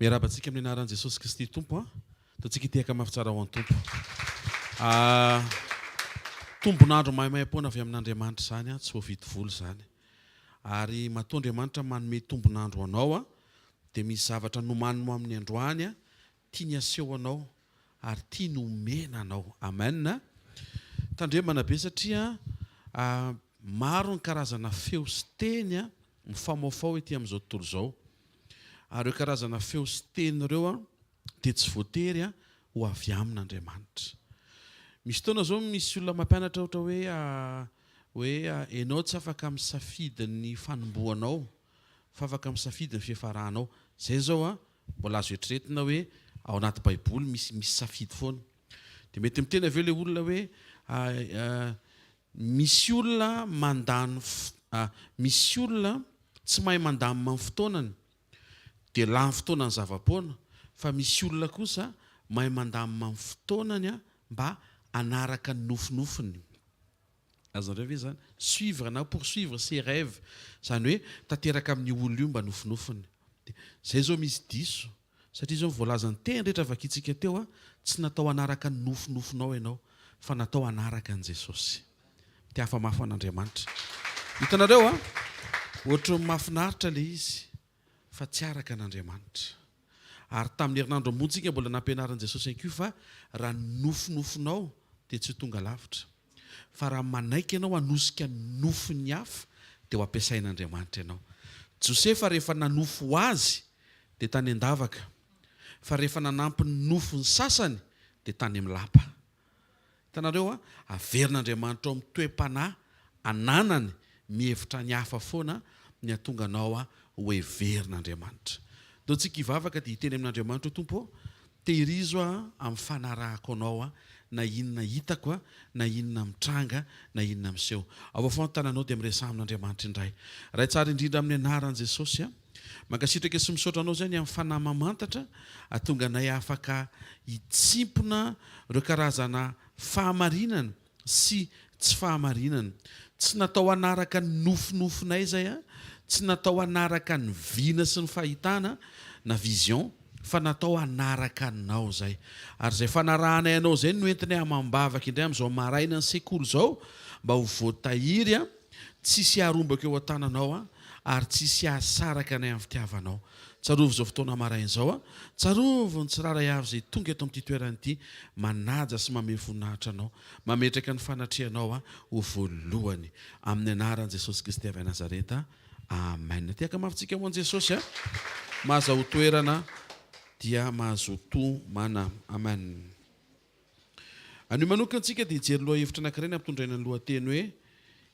Miarabantsika amin'ny anaran'i Jesosy Kristy Tompo a. Taontsika hitehaka mafy tsara ho an'ny Tompo. Tombonandro mahimaim-poana avy amin'Andriamanitra zany a, tsy voavidy volo zany. Ary matoa Andriamanitra manome tombonandro anao a, dia misy zavatra nomanimo amin'ny androany a, tiany aseho anao ary tiany omena anao. Amen. Tandremana be satria maro ny karazana feo sy teny a mifamoafao ety amin'izao tontolo izao. Ary io karazana feo sy teny ireo a dia tsy voatery a ho avy amin'Andriamanitra. Misy taona zao misy olona mampianatra ohatra hoe ianao tsy afaka misafidy ny fanombohanao, fa afaka misafidy ny fiafaranao. Zay zao a mbola azo eritreretina hoe ao anaty Baiboly misy safidy foana. Dia mety miteny avy eo ilay olona hoe misy olona mandany misy olona tsy mahay mandamina amin'ny fotoanany dia lany fotoanany zava-poana, fa misy olona kosa mahay mandamina amin'ny fotoanany a mba anaraka ny nofinofiny. Azonareo ve zany? Suivre na poursuivre ses rêves, zany hoe tanteraka amin'ny olona io mba nofinofiny. Zay zao misy diso, satria zao voalazany teny rehetra vakitsika teo a, tsy natao anaraka ny nofinofinao ianao, fa natao anaraka an' Jesosy. Tia hafa mafy an'Andriamanitra. Hitanareo a, ohatra mahafinaritra le izy, fa tsy araka an'Andriamanitra. Ary tamin'ny herinandro amontsika mbola nampianaran' Jesosy ihany koa fa raha nofinofinao dia tsy tonga lavitra. Fa raha manaiky ianao hanosika nofiny hafa dia ho ampiasain'Andriamanitra ianao. Josefa rehefa nanofo azy dia tany an-davaka, fa rehefa nanampy ny nofiny sasany dia tany amin'ny lapa. Hitanareo a, averin'Andriamanitra ao amin'ny toe-panahy ananany mihevitra ny hafa foana ny hatonga anao a ho heverin'Andriamanitra. Taontsika hivavaka dia hiteny amin'Andriamanitra ho Tompo, tehirizo a amin'ny fanarahako anao a, na inona hitako a, na inona mitranga, na inona miseho. Ao afantananao dia miresaha amin'Andriamanitra indray. Raha tsara indrindra amin'ny anaran'i Jesosy a, mankasitraka sy misaotra anao zany amin'ny fanahy mamantatra, atonga anay afaka hitsimpona ireo karazana fahamarinana sy tsy fahamarinana. Tsy natao anaraka ny nofinofinay zay a, tsy natao anaraka ny vina sy ny fahitana na vision, fa natao anaraka anao zay. Ary zay fanarahanay anao zay no entinay amambavaka indray amin'izao maraina ny sekoly zao, mba ho voatahiry a, tsisy harombaka eo an-tananao a, ary tsisy hahasaraka anay amin'ny fitiavanao. Tsarovo zao fotoana maraina zao a, tsarovo ny tsiraray avy zay tonga eto amin'ity toerana ity, manaja sy manome voninahitra anao, mametraka ny fanatrehanao a ho voalohany amin'ny anaran'i Jesosy Kristy avy Nazareta. Amen. Tiaka mafitsika mo an' Jesosy a, mahazo toerana dia mahazo mana. Amen. Anio manokantsika dia hijery loha hevitra anankiray ny ampitondraina ny lohateny hoe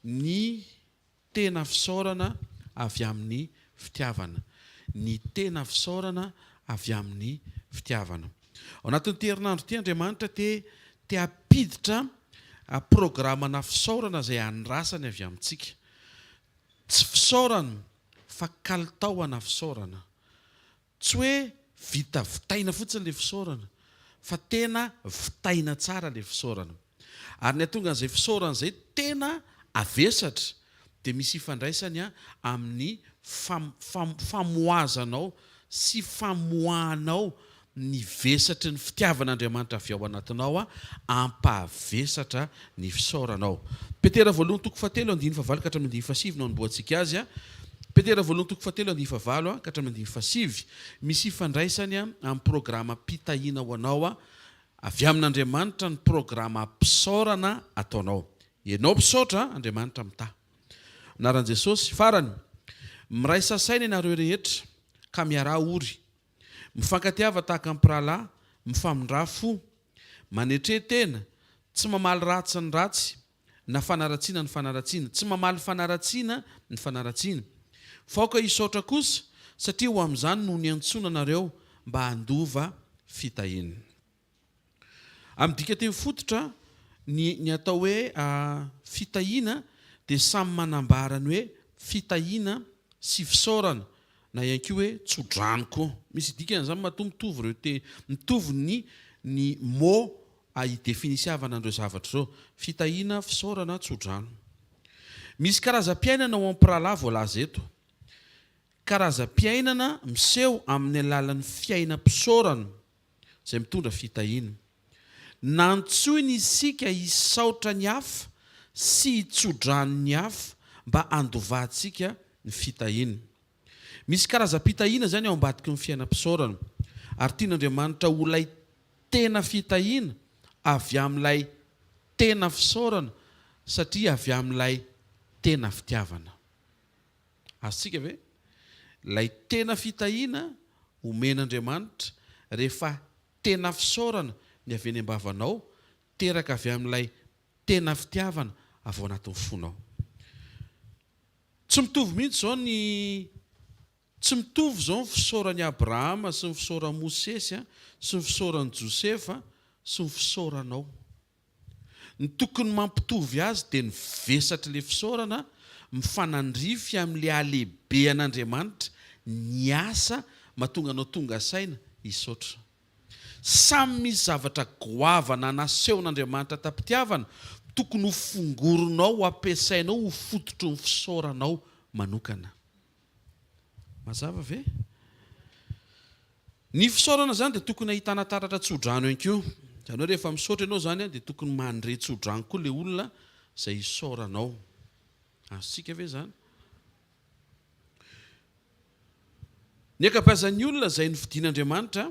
ny tena fisaorana avy amin'ny fitiavana. Ny tena fisaorana avy amin'ny fitiavana. Ao anatin'ity herinandro ity Andriamanitra te hampiditra programana fisaorana izay andrasany avy amintsika. Tsy fisaorana fa kalitaoana fisaorana. Tsy hoe vita vitaina fotsiny ilay fisaorana, fa tena vitaina tsara ilay fisaorana. Ary ny atonga an'izay fisaorana izay tena avesatra dia misy ifandraisany amin'ny famoazanao sy famoahanao ny vesatry ny fitiavan'Andriamanitra avy ao anatinao ampavesatra ny fisaoranao. Petera 2:7-9 no anomboantsika azy a. Petera 2:7-9 misy ifandraisany amin'ny programa mpitahiana ho anao avy amin'Andriamanitra ny programa mpisaorana ataonao. Ianao mpisaotra, Andriamanitra mitaha. Anaran'i Jesosy, farany miray sasaina ianareo rehetra ka miarah ory, mifankatiava tahaka ny mpirahalahy, mifamindrà fo, manetre tena, tsy mamaly ratsy ny ratsy, na fanaratsiana ny fanaratsiana, tsy mamaly fanaratsiana ny fanaratsiana. Faoka hisaotra kosa, satria ho amin'izany no niantsona anareo mba handova fitahiana. Amin'ny dika teny fototra ny atao hoe fitahiana dia samy manambara ny hoe fitahiana sy fisaorana, na ihany koa hoe tsodrano koa. Misy dikany zany mitovy ireo mitovy ny mot hidefinisiavana an'ireo zavatra zao: fitahiana, fisaorana, tsodrano. Misy karazam-piainana ao amin'ny mpirahalahy voalaza eto. karazam-piainana miseho amin'ny alalan'ny fiainam-pisaorana izay mitondra fitahiana. Nantsoiny isika hisaotra ny hafa sy hitsodrany hafa mba handovahantsika ny fitahiana. Misy karazam-pitahiana zany ao ambadiky ny fiainam-pisaorana, ary tian'Andriamanitra ho lay tena fitahiana avy amin'ilay tena fisaorana satria avy amin'ilay tena fitiavana. Azontsika ve? Lay tena fitahiana omen'Andriamanitra rehefa tena fisaorana ny avy eny am-bavanao teraka avy amin'ilay tena fitiavana avy ao anatin'ny fonao. Tsy mitovy mihitsy zao tsy mitovy zao ny fisaoran'i Abrahama sy ny fisaoran'i Mosesy sy ny fisaoran'i Josefa sy ny fisauranao. Ny tokony mampitovy azy dia ny vesatra ilay fisaorana mifanandrify amin'ilay alehibe an'Andriamanitra ny asa mahatonga anao tonga saina hisaotra. Samy misy zavatra goavana nasehon'Andriamanitra tampitiavana tokony ho fongoronao, ho ampiasainao, ho fototro ny fisauranao manokana. Mazava ve? Ny fisaorana zany dia tokony ahitana taratra tsodrano ihany koa. Izany hoe rehefa misaotra ianao zany dia tokony mandre tsodrano koa ilay olona izay hisauranao. Azontsika ve zany? Ny ankabeazan'ny olona izay novidian'Andriamanitra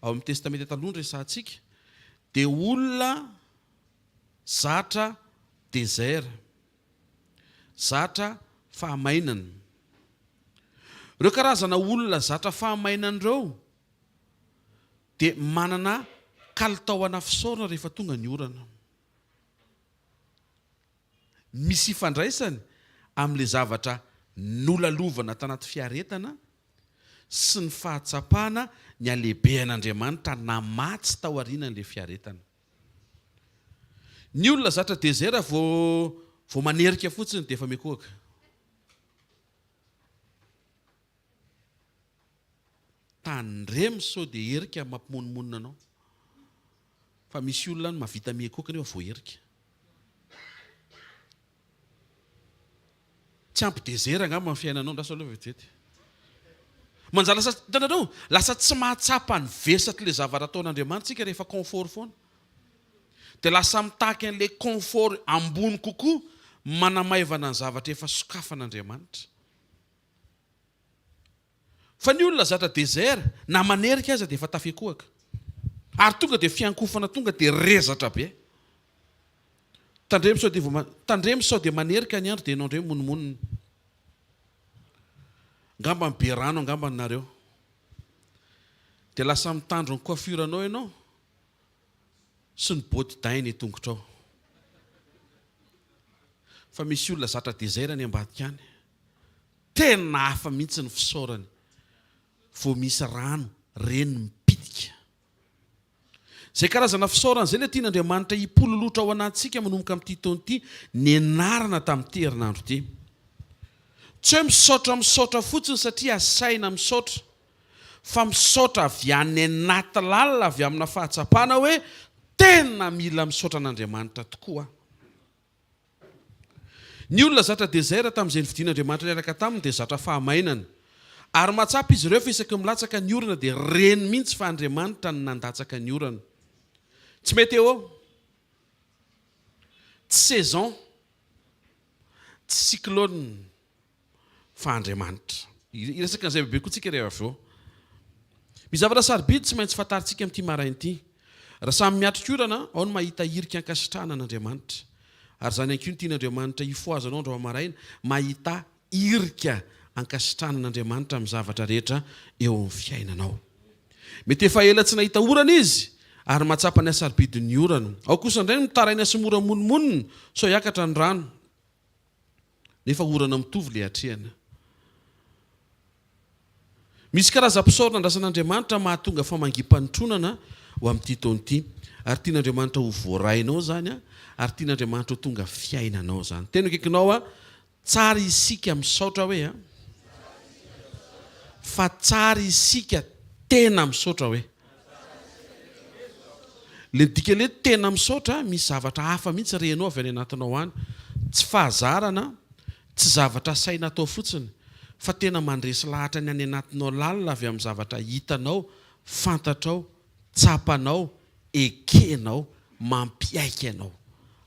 ao amin'ny testamenta taloha ny resantsika dia olona zatra dezera, zatra fahamainana. Ireo karazana olona zatra fahamainana ireo dia manana kalitaoana fisaorana rehefa tonga ny orana. Misy ifandraisany amin'ilay zavatra nolalovana tanaty fiaretana sy ny fahatsapana ny alehibean'Andriamanitra namatsy tao aorianan'ilay fiaretana. Ny olona zatra dezera vao manerika fotsiny dia efa mikohaka. Tandremo sao dia herika mampimonimonna anao. Fa misy olona ny mahavita mikohaka nefa vao herika. Tsy ampy dezera angamba amin'ny fiainanao ndrasa aloha vetivety. Manjary lasa tsy mahatsapa ny vesatra ilay zavatra ataon'Andriamanitra tsika rehefa confort foana. Dia lasa mitahaka an'ilay confort ambony kokoa manamaivana ny zavatra efa sokafan'Andriamanitra. Fa ny olona zatra dezera na manerika aza dia efa tafikohaka. Ary tonga dia fiankofana tonga dia rezatra be. Tandremo sao dia manerika ny andro dia ianao indray monimonina. Ngamba be rano angamba nareo. Dia lasa mitandro ny coiffuranao ianao sy ny botte d'Ain ny tongotrao. Fa misy olona zatra dezera ny ambadika any. Tena hafa mihitsy ny fisaorany. Vao misy rano reny mipitika. Zay karazana fisaorana zay ilay tian'Andriamanitra hipololotra ao anatsika manomboka amin'ity taona ity nianarana tamin'ity herinandro ity. Tsy hoe misaotra fotsiny satria asaina misaotra, fa misaotra avy any anaty lalina avy amina fahatsapana hoe tena mila misaotra an'Andriamanitra tokoa. Ny olona zatra dezera tamin'izay novidian'Andriamanitra leraka taminy dia zatra fahamainana. Ary mahatsapa izy ireo fa isaky milatsaka ny orana dia reny mihitsy fa Andriamanitra ny nandatsaka ny orana. Tsy météo, tsy saison, tsy cyclone fa Andriamanitra. Iresaka an'izay bebe koa tsika rehefa avy eo. Mizavatra sarobidy tsy maintsy fantaritsika amin'ity marain'ity. Raha samy miatrika orana, ao no mahita hirika ankasitrahana an'Andriamanitra. Ary zany ankoa ny tian'Andriamanitra hifoazanao andro maraina mahita hirika ankasitrahana an'Andriamanitra amin'ny zavatra rehetra eo amin'ny fiainanao. Mety efa ela tsy nahita orana izy ary mahatsapa ny asarobidiny orana. Ao kosa indray mitaraina sy mora monimonina sao hiakatra ny rano. Nefa orana mitovy ilay hatrehana. Misy karazam-pisaorana andrasan'Andriamanitra mahatonga famangim-panotronana ho amin'ity taona ity. Ary tian'Andriamanitra ho voarainao zany ary tian'Andriamanitra ho tonga fiainanao zany. Tena kaikinao tsara isika misaotra hoe fa tsara isika tena misaotra hoe. Le dika le tena misaotra misy zavatra hafa mihitsy rehenao avy any anatinao any. Tsy fahazarana, tsy zavatra saina atao fotsiny, fa tena mandresy lahatra ny any anatinao lalina avy amin'ny zavatra hitanao, fantatrao, tsapanao, ekenao, mampiaika anao.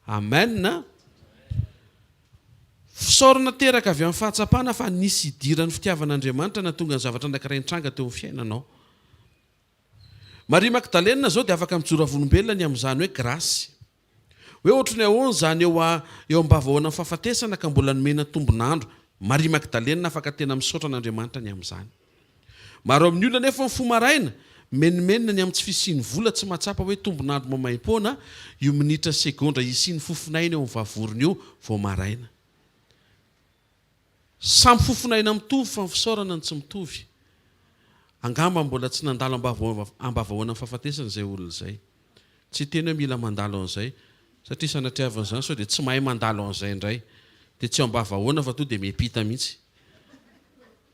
Amen. Fisaorana teraka avy amin'ny fahatsapana fa nisy idiran'ny fitiavan'Andriamanitra na tonga ny zavatra anankiray nitranga teo amin'ny fiainanao. Maria Magdalena zao dia afaka mijoro avolombelona ny amin'izany hoe grasy. Hoe ohatrany ahoana zany eo am-bavahoana amin'ny fahafatesana ka mbola nomena tombonandro. Maria Magdalena afaka tena misaotra an'Andriamanitra ny amin'izany. Maro amin'ny olona nefa mifomaraina menimenina ny amin'ny tsy fisiany vola tsy mahatsapa hoe tombonandro mamaim-poana io minitra segondra isiany fofinaina eo amin'ny vavorony io vao maraina. Samy fofinaina mitovy fa ny fisaorana ny tsy mitovy. Angamba mbola tsy nandalo am-bavahoana amin'ny fahafatesana izay olona izay. Tsy teny hoe mila mandalo an'izay satria sanatriavan'izany sao dia tsy mahay mandalo an'izay indray. Dia tsy am-bavahoana fa to dia miampita mihitsy.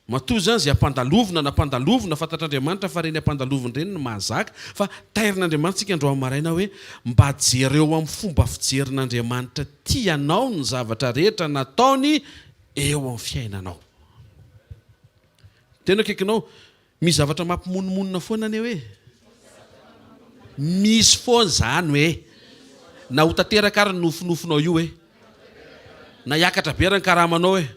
Matoa zany izay ampandalovina na ampandalovina fantatr'Andriamanitra fa reny ampandalovina ireny no mahazaka fa tairin'Andriamanitra tsika andro maraina hoe mba jereo amin'ny fomba fijerin'Andriamanitra tianao ny zavatra rehetra nataony eo amin'ny fiainanao. Tena akaikinao misy zavatra mampimonomonina foana ane hoe misy foana zany hoe na ho tanteraka ary nofinofinao io hoe na hiakatra be ary ny karamanao hoe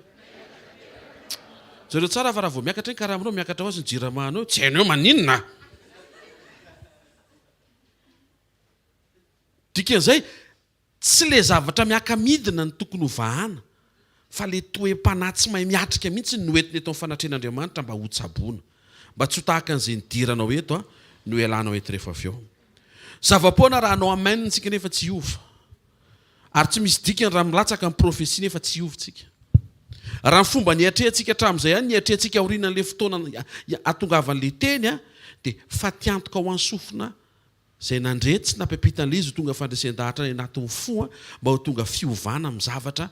zareo tsara fa raha vao miakatra ny karamanao miakatra ho azy ny jiramanao tsy hainao maninona. Dikan'izay tsy le zavatra miaka-midina ny tokony ho vahana fa le toe-panahy tsy mahay miatrika mihitsy no entiny eto amin'ny fanatren'Andriamanitra mba ho tsaboana. Mba tsy ho tahaka an'izay nidiranao eto no ialanao eto rehefa avy eo. Zava-poana raha anao amen tsika nefa tsy hiova. Ary tsy misy dikany raha milatsaka amin'ny profesia nefa tsy hiovitsika. Raha ny fomba niatrehantsika hatramin'izay ihany niatrehantsika aorianan'ilay fotoana atongavan'ilay teny dia fatiantoka ho ansofina izay nandretsy napampitan'ilay izy ho tonga fandresen-dahatra ny anatin'ny fo mba ho tonga fiovana amin'ny zavatra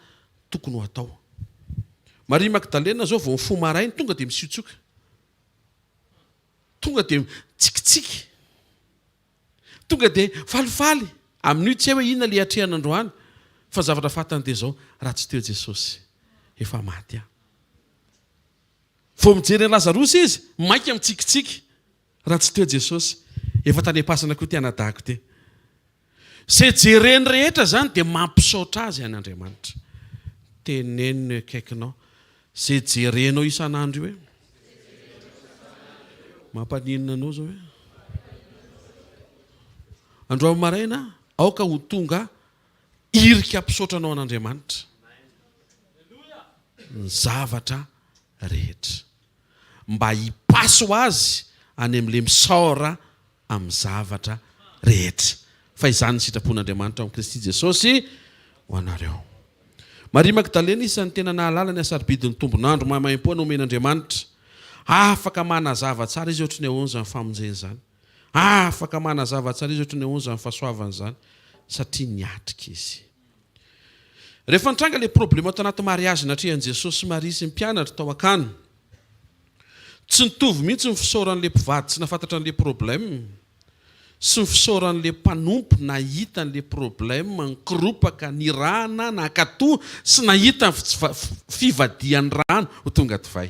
tokony ho atao. Maria Magdalena zao vao fo marainy tonga dia misiotsioka. Tonga dia tsikitsiky. Tonga dia falifaly. Amin'io tsy hoe inona ilay atrehana androany fa zavatra fatany dia zao raha tsy teo Jesosy efa maty aho. Vao mijery Lazarosy izy maika mitsikitsiky raha tsy teo Jesosy efa tany am-pasana koa tianadahako te. Izay jereny rehetra zany dia mampisaotra azy an'Andriamanitra. Teneniny akaikinao izay jerenao isan'andro io hoe mampaninona anao zao hoe androany maraina aoka ho tonga irika ampisaotranao an'Andriamanitra ny zavatra rehetra mba hipaso azy any amin'ilay misaora amin'ny zavatra rehetra fa izany ny sitrapon'Andriamanitra ao amin'i Kristy Jesosy ho anareo. Maria Magdalena isan'ny tena nahalala ny asaribidin'ny tombonandro mahamaim-poana omen'Andriamanitra. Afaka manazava tsara izy ohatry ny ahoana ny famonjeny zany. Afaka manazava tsara izy ohatry ny ahoana ny fahasoavana zany satria niatrika izy. Rehefa nitranga ilay problema tao anaty mariazy natrehan'i Jesosy sy Maria sy ny mpianatra tao akany. Tsy nitovy mihitsy ny fisaoran'ilay mpivady tsy nafantatra an'ilay problema sy ny fisaoran'ilay mpanompo nahita an'ilay problema nikiropaka nirahana nakatoa sy nahita fivadian'ny rano ho tonga divay.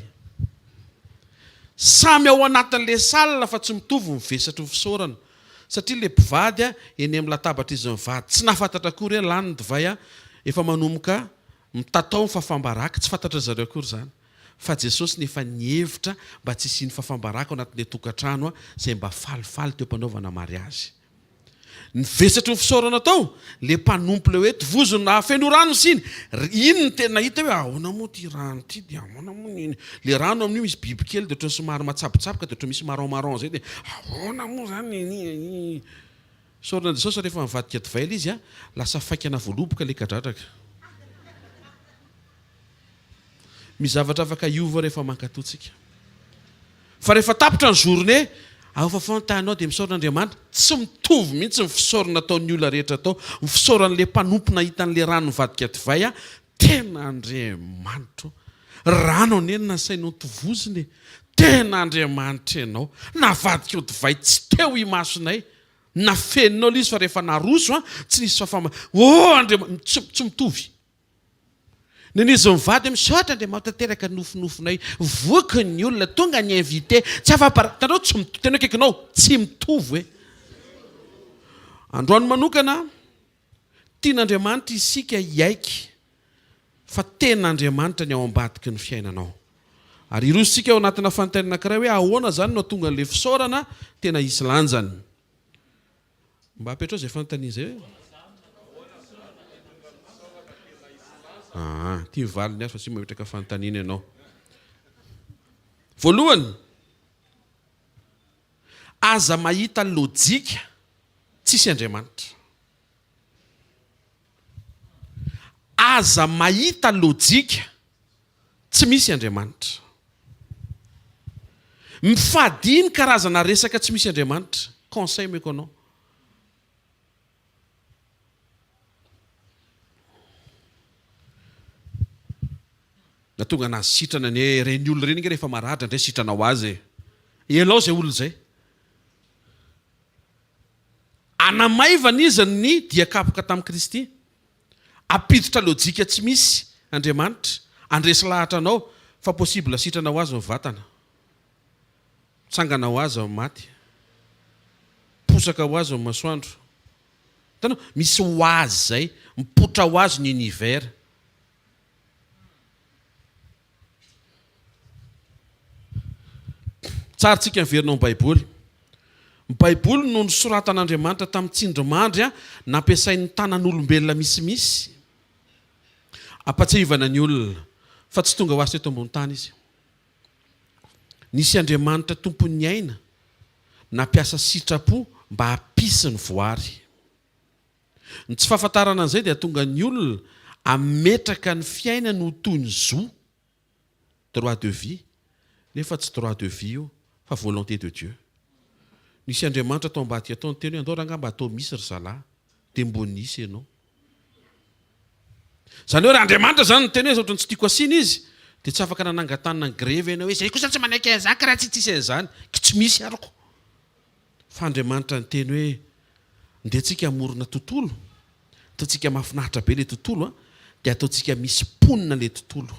Samy ao anatin'ilay salina fa tsy mitovy mivesatry ny fisaorana satria ilay mpivady eny amin'ny latabatra izy mivady tsy nafantatra akory lany ny divay efa manomboka mitatao ny fafambaraka tsy fantatra zareo akory zany fa Jesosy nefa nihevitra mba tsy isiany fafambaraka ao anatin'ilay tokantrano izay mba falifaly teo mpanaovana mariazy. Nivesatry ny fisaorana tao le mpanompo le hoe tovozony na feno rano siny iny ny tena hita hoe ahoana moa ty rano ty dia ahoana moa iny le rano amin'io misy bibikely dia ohatrany somary matsapotsapoka dia ohatrany misy marron zay dia ahoana moa zany fisaorana Jesosy rehefa mivadika divay izy lasa faikana voaloboka le kadradraka. Mizavatra afaka iova rehefa mankatotsika. Fa rehefa tapitra ny journée aofafantanao dia misaoran'Andriamanitra tsy mitovy mihitsy ny fisaorana ataon'ny olona rehetra tao. Ny fisaoran'ilay mpanompo nahita an'ilay rano mivadika divay tena Andriamanitra. Rano anenina sainao tovoziny tena Andriamanitra ianao. Navadika divay tsy teo imasonay. Nafeninao izy fa rehefa naroso tsy nisy Andriamanitra tsy mitovy. Nenizy mivady misaotra Andriamanitra teraka nofinofonay voky ny olona tonga ny invité tsy afatanao tena akaikinao tsy mitovy hoe androany manokana tian'Andriamanitra isika iaiky fa ten'Andriamanitra ny ao ambadiky ny fiainanao ary irosika ao anatina fanontaniana anankiray hoe ahoana zany no tonga n'le fisaorana tena isy lanjany mba apetrao zay fanontania zay tia mivaly ny azy fa tsy mametraka fanontaniana ianao voalohany aza mahita lojika tsisy Andriamanitra aza mahita lojika tsy misy Andriamanitra mifadiny karazana resaka tsy misy Andriamanitra conseil meko anao na tonga nazy sitrana ny reny olona reny inge rehefa maratra ndray sitranao azy elao zay olona zay anamaivana izy ny diakapoka tamin'i Kristy apiditra lojika tsy misy Andriamanitra andresy lahatra anao fa possible sitranao azy mivatana tsanganao azy amin'ny maty posaka ho azy amin'ny masoandro tanao misy ho azy zay mipotra ho azy ny univers tsara tsika miverinao ny Baiboly no nisoratan'Andriamanitra tamin'ny tsindrimandry nampiasain'ny tanan'olombelona misimisy apatsahivana ny olona fa tsy tonga ho azy teto ambony tany izy nisy Andriamanitra tompon'ny aina nampiasa sitrapo mba hampisy ny voary ny tsy fahafantarana an'izay dia tonga ny olona ametraka ny fiainany ho toy ny zo droit de vie nefa tsy droit de vie io fa volonté de Dieu nisy Andriamanitra atao mba ty atao ny teny hoe andao raha mba atao misy ry zalahy dia mbo nisy ianao zany hoe raha Andriamanitra zany ny teny hoe ohatrany tsy tiako asina izy dia tsy afaka nanangatanina ny greve ianao hoe zay kosa tsy manaiky an'izany ka raha tsy tsisy an'izany ka tsy misy arako fa Andriamanitra ny teny hoe ndehantsika hamorona tontolo ataontsika mahafinaritra be ilay tontolo dia ataontsika misy ponina ilay tontolo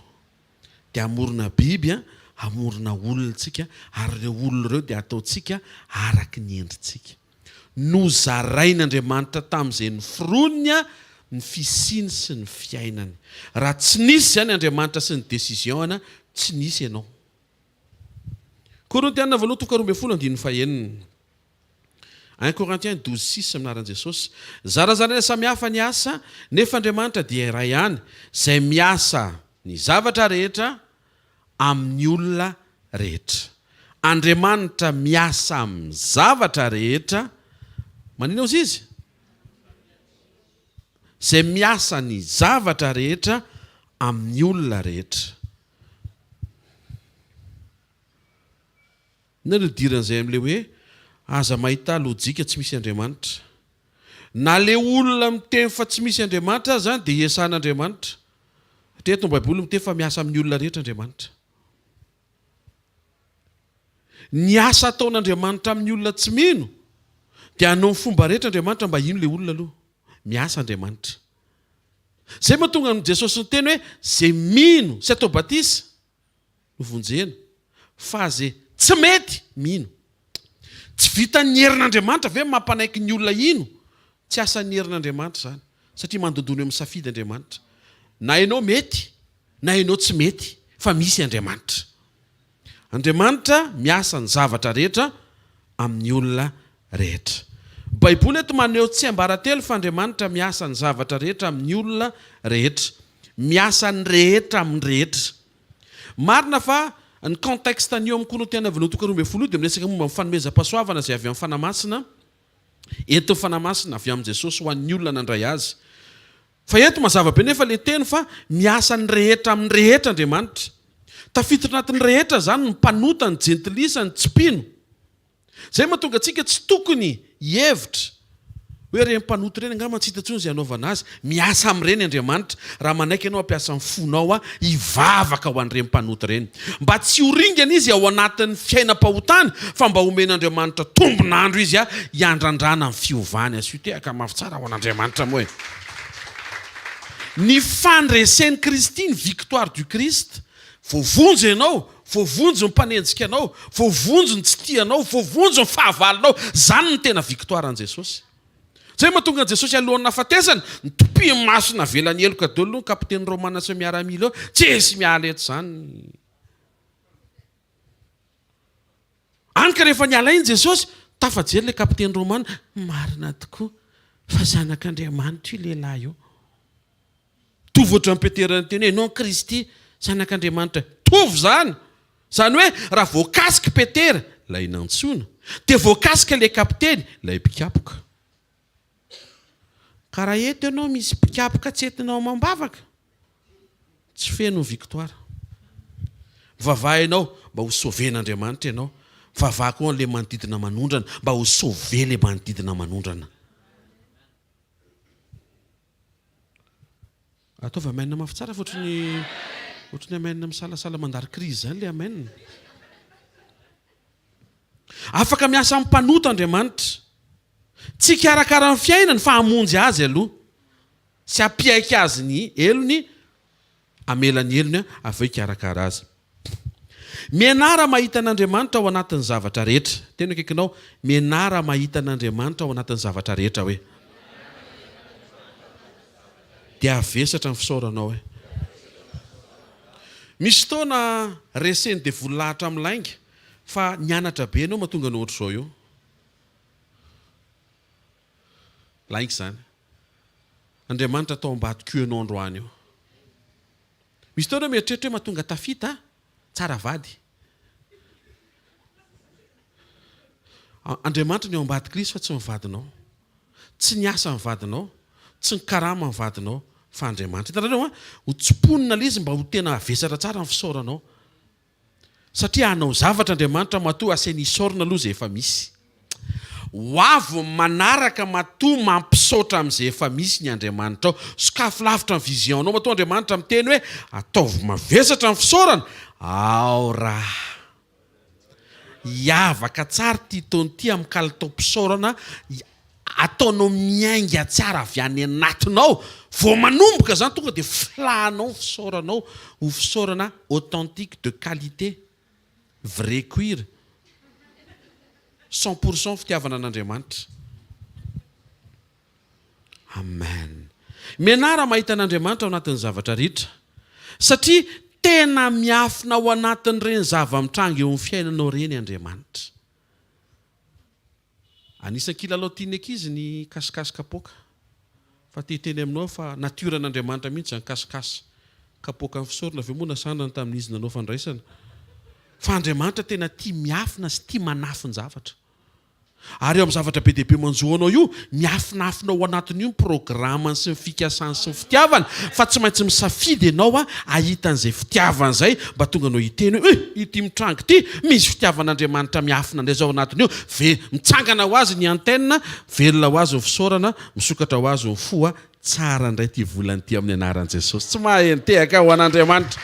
dia hamorona biby hamorona olontsika ary ireo olona ireo dia ataontsika araky ny endritsika nozarain'Andriamanitra tamin'izay ny fironina ny fisiny sy ny fiainany raha tsy nisy zany Andriamanitra sy ny décision tsy nisy ianao Korintiana voalohany toko 12:1 1 Corinthiens 12:6 aminaran'i Jesosy zarazaraina samihafa ny asa nefa Andriamanitra dia iray ihany izay miasa ny zavatra rehetra amin'ny olona rehetra Andriamanitra miasa amin'ny zavatra rehetra manino izy izay miasa ny zavatra rehetra amin'ny olona rehetra narodirana amin'ilay hoe aza mahita lojika tsy misy Andriamanitra na le olona miteny fa tsy misy Andriamanitra zany dia iasan'Andriamanitra satria eto Baiboly miteny fa miasa amin'ny olona rehetra Andriamanitra ny asa ataon'Andriamanitra amin'ny olona tsy mino dia hanao ny fomba rehetra Andriamanitra mba ino le olona aloha miasa Andriamanitra zay mahatonga ny Jesosy ny teny hoe zay mino sy atao batisa no vonjena fa zay tsy mety mino tsy vita ny herin'Andriamanitra ve mampanaiky ny olona ino tsy asa ny herin'Andriamanitra zany satria mandodony amin'ny safidy Andriamanitra na ianao mety na ianao tsy mety fa misy Andriamanitra miasa ny zavatra rehetra amin'ny olona rehetra Baiboly eto maneho tsy ambaratelo fa Andriamanitra miasa ny zavatra rehetra amin'ny olona rehetra miasa ny rehetra amin'ny rehetra marina fa ny contexte ny eo amin'ny Korintiana voalohany 12 dia miresaka momba amin'ny fanomezam-pahasoavana izay avy amin'ny fanamasina eto fanamasina avy amin'ny Jesosy ho an'ny olona nandray azy fa eto mazava be nefa le teny fa miasa ny rehetra amin'ny rehetra Andriamanitra tafiditra anatin'ny rehetra zany ny mpanota ny jentilisa ny tsipino zay mahatonga antsika tsy tokony hevitra hoe reny mpanota ireny angamba tsy hita intsony izay hanaovana azy miasa amin'ireny Andriamanitra raha manaiky ianao ampiasa amin'ny fonao hivavaka ho an'ireny mpanota ireny mba tsy horingana izy ao anatin'ny fiainam-pahotany fa mba homen'Andriamanitra tombonandro izy hiandrandrana amin'ny fiovany azy io tehaka mafy tsara ho an'Andriamanitra moa ny fandresen'ny Kristy ny victoire du Christ, voavonjo ianao, voavonjo ny mpanenjika anao, voavonjo ny tsy tianao, voavonjo ny fahavalinao, zany ny tena victoire an Jesosy. Zay mahatonga an Jesosy alohan'ny nafatesany nitopi masona velany eloka daholo kapiteny Romana sy miaramila eo, tsy miala eto zany. Anika rehefa niala iny Jesosy, tafajery le kapiteny Romana, marina tokoa fa zanak'Andriamanitra io lehilahy io. Tovotra amin'ny Peterana teny hoe non Kristy zanak'Andriamanitra. Tovy zany. Zany hoe raha voakasika Petera, lay nantsona. Dia voakasika le kapiteny, lay mpikapoka. Ka raha eto ianao misy mpikapoka tsy entinao mambavaka, tsy feno victoire. Vavahinao mba ho sauven'Andriamanitra ianao. Vavaha koa le manodidina manondrana mba ho sauver le manodidina manondrana. Ataova amen mafy tsara ohatrany amen misalasala mandary krizy zany le amen. Afaka miasa amin'ny mpanota Andriamanitra. Tsy karakara amin'ny fiainany fa hamonjy azy aloha. Sy hapiaika azy ny elony, amelany elony avy karakara azy. Mianara mahita an'Andriamanitra ao anatin'ny zavatra rehetra. Tena akaikinao, mianara mahita an'Andriamanitra ao anatin'ny zavatra rehetra hoe. Dia avesatra ny fisauranao hoe. Misy fotoana reseny dia voalahatra amin'ny lainga fa nianatra be anao mahatonga ny ohatr'izao io. Lainga zany. Andriamanitra atao ambadika ianao androany io. Misy fotoana mieritreritra hoe mahatonga tafita tsara vady. Andriamanitra ny ao ambadika Kristy fa tsy mivadinao. Tsy niasa mivadinao, tsy nikarama mivadinao, fa Andriamanitra. Hitanareo ho tsiponina izy mba ho tena avesatra tsara ny fisauranao. Satria hanao zavatra Andriamanitra matoa aseny isaorana aloha zay efa misy. Ho avy manaraka matoa mampisaotra amin'izay efa misy ny Andriamanitra ao. Sokafo lavitra ny visionao matoa Andriamanitra miteny hoe ataovy mavesatra ny fisaorana. Ao raha. Hiavaka tsara ty taonty amin'ny kalitao mpisaorana, ataonao miainga tsara avy any anatinao. Vao manomboka zany tonga dia filahanao fisauranao ho fisaorana authentique de qualité, vrai cuir, 100% fitiavana an'Andriamanitra. Amen. Mianara mahita an'Andriamanitra ao anatin'ny zavatra rehetra. Satria tena miafina ao anatin'ireny zava-mitranga eo amin'ny fiainanao reny Andriamanitra. Anisan'ny kilalao tiany ankizy ny kasikasy kapoaka. Fa teny aminao fa natiora an'Andriamanitra mihitsy ny kasikasy kapoaka amin'ny fisaorana avy moa nasandana tamin'izy nanao fandraisana. Fa Andriamanitra tena tia miafina sy tia manafy ny zavatra. Ary eo amin'ny zavatra be dia be manjoanao io, miafinafina ao anatin'io programany sy ny fikasany sy ny fitiavana, fa tsy maintsy misafidy ianao ahita an'izay fitiavana izay mba tonga anao hiteny hoe ity mitrango ity misy fitiavan'Andriamanitra miafina indray zao anatin'io, mitsangana ho azy ny antenne, velona ho azy ny fisaorana, misokatra ho azy ny fo, tsara indray ty volany ty amin'ny anaran'i Jesosy. Tsy maheno tehaka ho an'Andriamanitra.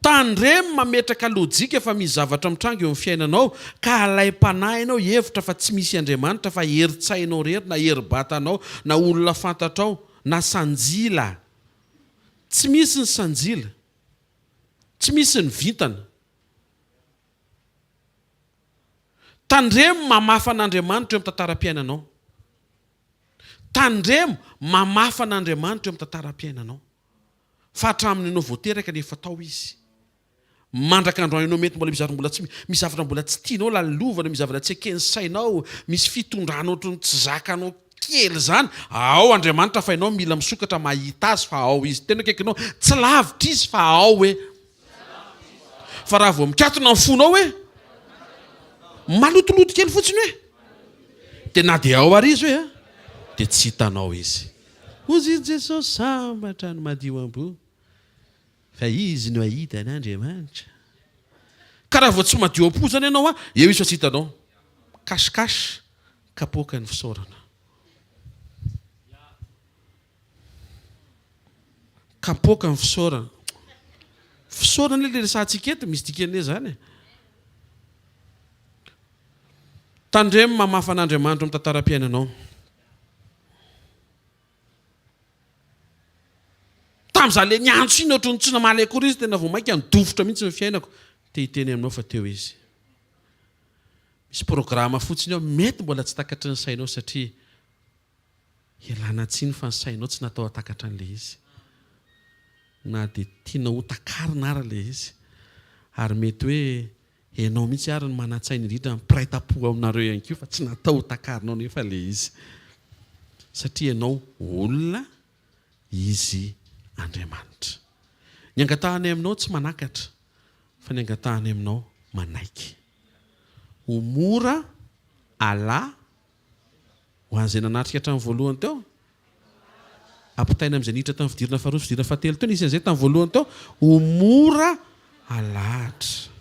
Tandremo mametraka lojika fa misy zavatra mitranga eo amin'ny fiainanao, ka alay-panahy ianao hevitra fa tsy misy Andriamanitra fa heritsainao rery na heribatanao na olona fantatrao na sanjila. Tsy misy ny sanjila. Tsy misy ny vintana. Tandremo mamafa an'Andriamanitra eo amin'ny tantaram-piainanao. Tandremo mamafa an'Andriamanitra eo amin'ny tantaram-piainanao. Fa hatramin'ny ianao voateraka nefa tao izy. Mandraka androany ianao mety mbola misy zavatra mbola tsy tianao lalovana, misy zavatra tsy ekeny sainao, misy fitondrana ohatrany tsy zakanao kely zany. Ao Andriamanitra fa ianao mila misokatra mahita azy fa ao izy. Tena akaikinao tsy lavitra izy fa ao hoe. Fa raha vao mikatona ny fonao hoe malotoloto kely fotsiny hoe. Dia na dia ao ary izy hoe dia tsy hitanao izy. Hozy Jesosy sambatra no madio ambo. Fa izy no ahita an'Andriamanitra. Ka raha vao tsy madio ampo zany ianao eo izy fa tsy hitanao. Kasikasy kapoaka ny fisaorana. Kapoaka ny fisaorana. Fisaorana le resantsika eto misy dikany zany. Tandremo mamafa an'Andriamanitra amin'ny tantaram-piainanao. tamin'izaho le niantso iny ohatry ny tsy namaly akory izy tena vao mainka nidofotra mihitsy ny fiainako te hiteny aminao fa teo izy misy programa fotsiny ao mety mbola tsy takatry ny sainao satria elana tsiny fa ny sainao tsy natao atakatra an'le izy na dia tiana ho takarina ara le izy ary mety hoe ianao mihitsy ary ny manatsaina indrindra mipiraita-po aminareo ihany koa fa tsy natao ho takarinao nefa le izy satria ianao olona izy Andriamanitra. Ny angatahany aminao tsy manakatra fa ny angatahany aminao manaiky. Ho mora ala ho an'izay nanatrika hatramin'ny voalohany teo. Ampitaina amin'izay niditra tamin'ny fidirana faharoa fidirana fahatelo teo nisy an'izay tamin'ny voalohany teo. Ho mora alahatra.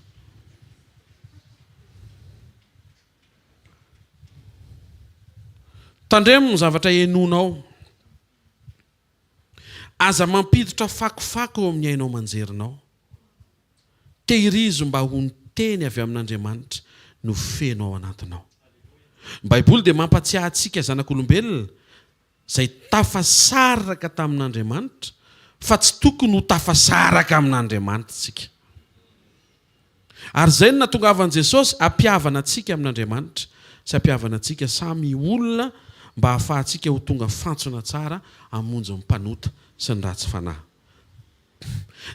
Tandremo ny zavatra henonao. Aza mampiditra fakofako eo amin'ny ainao manjerinao. Tehirizo mba ho ny teny avy amin'Andriamanitra no fenao ao anatinao. Ny Baiboly dia mampatsiahy antsika zanak'olombelona izay tafasaraka tamin'Andriamanitra fa tsy tokony ho tafasaraka amin'Andriamanitra tsika. Ary izay no nahatongavan'i Jesosy hampihavana antsika amin'Andriamanitra sy hampihavana antsika samy olona mba hahafahantsika ho tonga fantsona tsara hamonjy ny mpanota sy ny ratsy fanahy.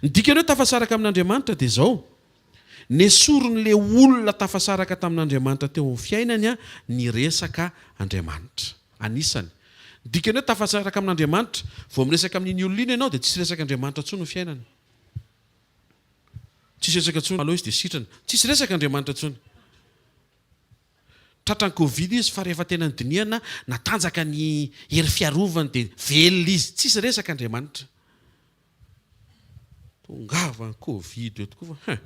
Ny dikany hoe tafasaraka amin'Andriamanitra dia izao. Nesoron'le olona tafasaraka tamin'Andriamanitra teo amin'ny fiainany ny resaka Andriamanitra. Anisany. Dikany hoe tafasaraka amin'Andriamanitra, vao miresaka amin'iny olona iny ianao dia tsisy resaka Andriamanitra intsony ny fiainany. Tsisy resaka intsony aloha izy dia sitrany. Tsisy resaka Andriamanitra intsony. Tratran'ny Covid izy fa rehefa tena nydiniana natanjaka ny hery fiarovany dia velona izy. Tsisy resaka Andriamanitra. Tongava ny Covid eo tokoa fa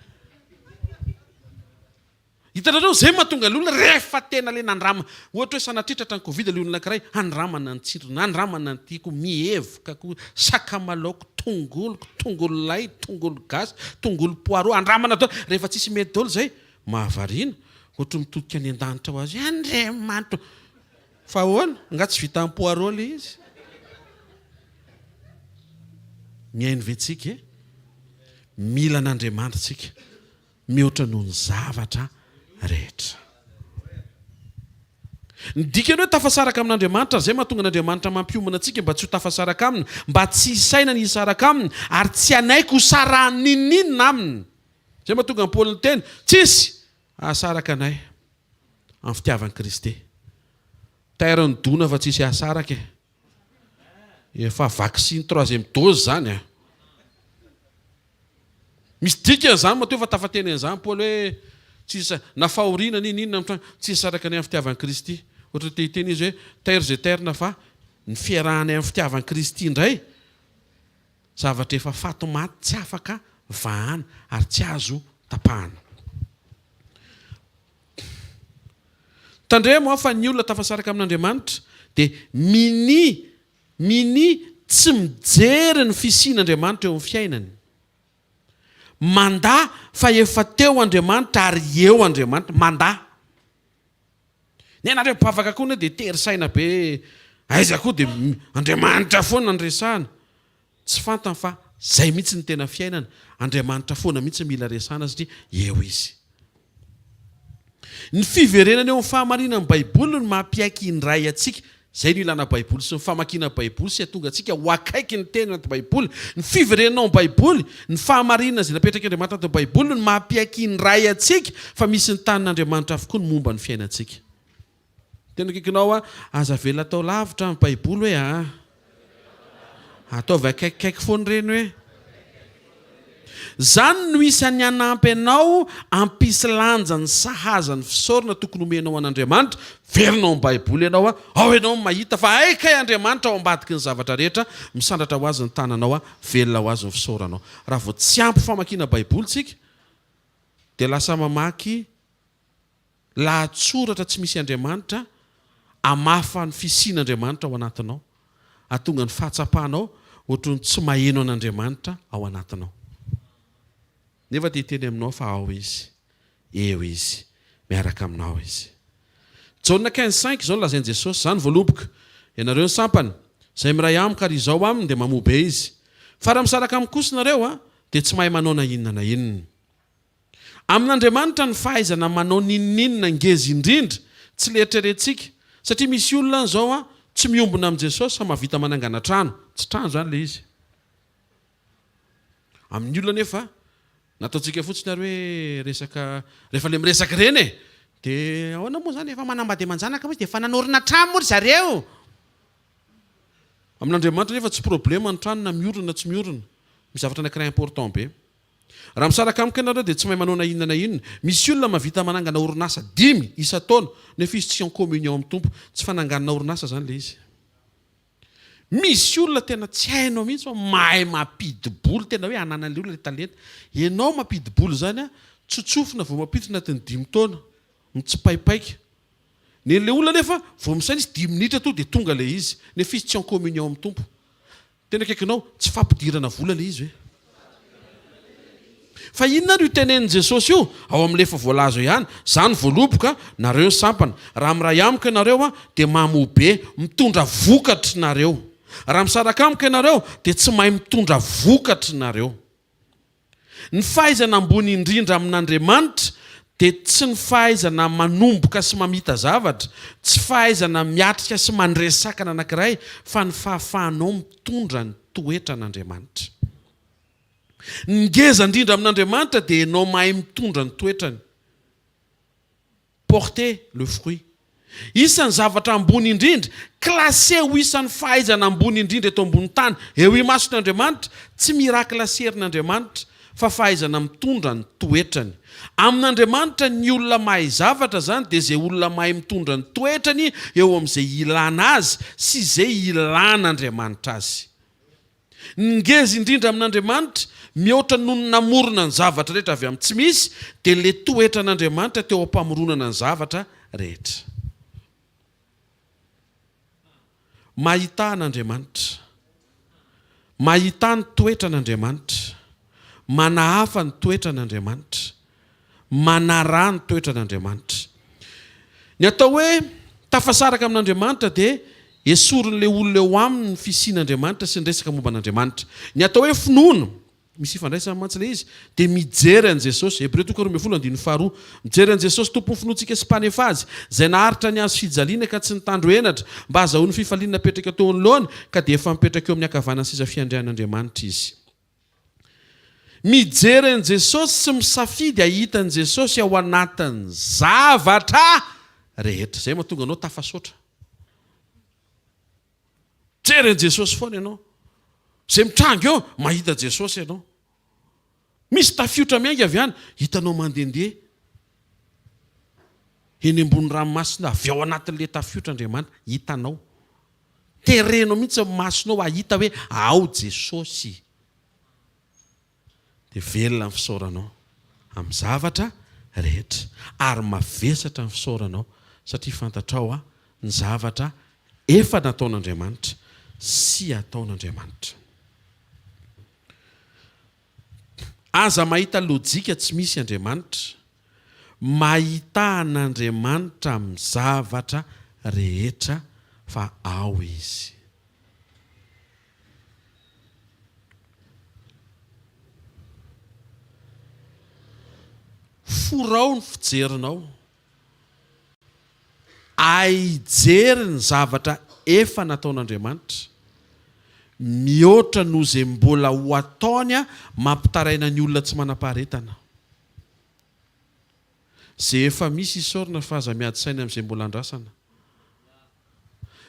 hitanareo izay mahatonga ny olona rehefa tena le nandrama. Ohatra hoe sanatria tratran'ny Covid le olona anankiray handramana ny tsirona, handramana ny tiako, mihevoka, sakamalaoko, tongolo lay, tongolo gasy, tongolo poireau, handramana daholo. Rehefa tsisy mety daholo izay mahavariana. Ohatra mitodika any an-danitra ho azy, Andriamanitra. Fa ahoana? Nga tsy vita amin'ny poireau le izy. Miaino ve tsika e? Mila an'Andriamanitra tsika. Mihoatra noho ny zavatra rehetra. Ny dikany hoe tafasaraka amin'Andriamanitra, izay mahatonga an'Andriamanitra mampiomana antsika mba tsy ho tafasaraka aminy, mba tsy hisaina ny hisaraka aminy, ary tsy hanaiko ho sarahany ninninina aminy. Izay mahatonga ny Paoly ny teny, tsisy ahasaraka anay amin'ny fitiavan'i Kristy. Tairany dona fa tsisy ahasaraka e. Efa vaksiny 3e dose zany a. Misy dikany zany matoa efa tafateny an'izany Paoly hoe tsisy na fahoriana ninninona tsy hisaraka anay amin'ny fitiavan'i Kristy. Ohatra te hiteny izy hoe taire zay tairina fa ny fiarahanay amin'ny fitiavan'i Kristy indray zavatra efa fato maty tsy afaka vahana ary tsy azo tapahana. Tandremo fa ny olona tafasaraka amin'Andriamanitra dia mini tsy mijery ny fisian'Andriamanitra eo amin'ny fiainany. Manda fa efa teo Andriamanitra ary eo Andriamanitra. Manda. Ny anareo mpavaka koa dia tery saina be. Aiza koa dia Andriamanitra foana andresana. Tsy fantany fa izay mihitsy ny tena fiainana. Andriamanitra foana mihitsy mila resana satria eo izy. Ny fiverenana eo amin'ny fahamarinana ny Baiboly no mampiaiky indray atsika. Izay no ilana Baiboly sy ny famakiana Baiboly sy hatonga antsika ho akaiky ny teny anaty Baiboly. Ny fiverenana ao amin'ny Baiboly, ny fahamarinana izay napetraka Andriamanitra anaty Baiboly no mampiaiky indray atsika fa misy ny tanin'Andriamanitra avokoa ny momba ny fiainantsika. Tena kikinao aza velona atao lavitra amin'ny Baiboly hoe ataovy akaikikaiky foana ireny hoe. Zany no isan'ny hanampy anao hampisy lanja ny sahaza ny fisaorana tokony omenao an'Andriamanitra. Verinao amin'ny Baiboly ianao ao ianao mahita fa aikay Andriamanitra ao ambadiky ny zavatra rehetra misandratra ho azy ny tananao velona ho azy ny fisaoranao. Raha vao tsy ampy famakiana Baiboly tsika dia lasa mamaky lahatsoratra tsy misy Andriamanitra hamafa ny fisian'Andriamanitra ao anatinao, hatonga ny fahatsapahanao ohatran'ny tsy maheno an'Andriamanitra ao anatinao. Nefa te hiteny aminao fa ao izy, eo izy, miaraka aminao izy. Jauna 15:5 izao lazain'i Jesosy, zany voaloboka. Ianareo ny sampany, izay miray amiko ary izao aminy dia mamobe izy. fa raha misaraka amin'ny kosinareo dia tsy mahay manao na inona na inona. Amin'Andriamanitra ny fahaizana manao ninninona ngezy indrindra tsy leritrerentsika, satria misy olona zao tsy miombona amin'i Jesosy fa mahavita manangana trano, tsy trano zany le izy. Amin'ny olona nefa nataontsika fotsiny ary hoe resaka rehefa le miresaka reny dia ahoana moa zany efa manambady manjanaka moa dia efa nanorina trano moa ry zareo. Amin'Andriamanitra nefa tsy problema ny trano na miorina tsy miorina, misy zavatra anankiray important be. Raha misaraka amiko ianareo dia tsy mahay manao na inona na inona. Misy olona mahavita manangana orinasa 5 isa-taona nefa izy tsy en communion amin'ny Tompo, tsy fananganana orinasa zany le izy. Misy olona tena tsy hainao mihitsy mahay mampidi-boly, tena hoe ananan'le olona le talenta. Ianao mampidi-boly zany tsotsofina vao mampiditra anatin'ny 5 taona, mitsipaipaika. Nen'le olona nefa vao misaina izy 10 minitra to dia tonga le izy, nefa izy tsy en communion amin'ny Tompo. Tena akaikinao tsy fampidirana vola le izy hoe. Fa inona no itenenin' Jesosy io ao amin'lefa voalazo ihany, zany voaloboka nareo sampana. Raha miray amiko ianareo dia mamobe mitondra vokatra nareo. Raha misaraka amiko ianareo dia tsy mahay mitondra vokatra nareo. Ny fahaizana ambony indrindra amin'Andriamanitra dia tsy ny fahaizana manomboka sy mamita zavatra, tsy fahaizana miatrika sy mandresakana anankiray, fa ny fahafahanao mitondra ny toetra an'Andriamanitra. Ngeza indrindra amin'Andriamanitra dia ianao mahay mitondra ny toetrany. Porter le fruit. Isan'ny zavatra ambony indrindra, classé ho isan'ny fahaizana ambony indrindra eto ambony tany, eo imason'Andriamanitra, tsy miraklaseerin'Andriamanitra, fa fahaizana mitondra ny toetrany. Amin'Andriamanitra ny olona mahay zavatra zany dia izay olona mahay mitondra ny toetrany eo amin'izay ilana azy sy izay ilan'Andriamanitra azy. Ngeza indrindra amin'Andriamanitra, mihoatra noho ny namorona ny zavatra rehetra avy amin'ny tsy misy, dia le toetra an'Andriamanitra teo ampamoronana ny zavatra rehetra. Mahita an'Andriamanitra, mahita ny toetra an'Andriamanitra, manahafa ny toetra an'Andriamanitra, manara ny toetra an'Andriamanitra. Ny atao hoe tafasaraka amin'Andriamanitra dia esorin'le olona eo aminy ny fisian'Andriamanitra sy ny resaka momba an'Andriamanitra. Ny atao hoe finoana, misy ifandraisana mantsy le izy, dia mijery an' Jesosy. Hebreo 12:2, mijery an' Jesosy tompony finoantsika sy mpanefa azy, izay naharitra ny azo fijaliana ka tsy nitandro henatra, mba ahazahoany fifaliana napetraka teo anoloany, ka dia efa mipetraka eo amin'ny akavanana sisa fiandrian'Andriamanitra izy. Mijery an' Jesosy sy misafidy ahita an' Jesosy ao anatin'ny zavatra rehetra. Izay mahatonga anao tafasaotra. Jery an' Jesosy foana ianao. Izay mitrango eo mahita Jesosy ianao. Misy tafiotra miainga avy any, hitanao mandehandeha eny ambony ranomasina, avy ao anatin'le tafiotra Andriamanitra, hitanao. Terenao mihitsy masonao ahita hoe ao Jesosy. Dia velona ny fisaoranao amin'ny zavatra rehetra, ary mavesatra ny fisaoranao satria fantatrao ny zavatra efa nataon'Andriamanitra sy ataon'Andriamanitra. Aza mahita lojika tsy misy Andriamanitra, mahita an'Andriamanitra amin'ny zavatra rehetra fa ao izy. Forao ny fijerinao, aijery ny zavatra efa nataon'Andriamanitra, mihoatra noho izay mbola ho ataony mampitaraina ny olona tsy manam-paharetana. Izay efa misy isaorana fa aza miady saina amin'izay mbola andrasana.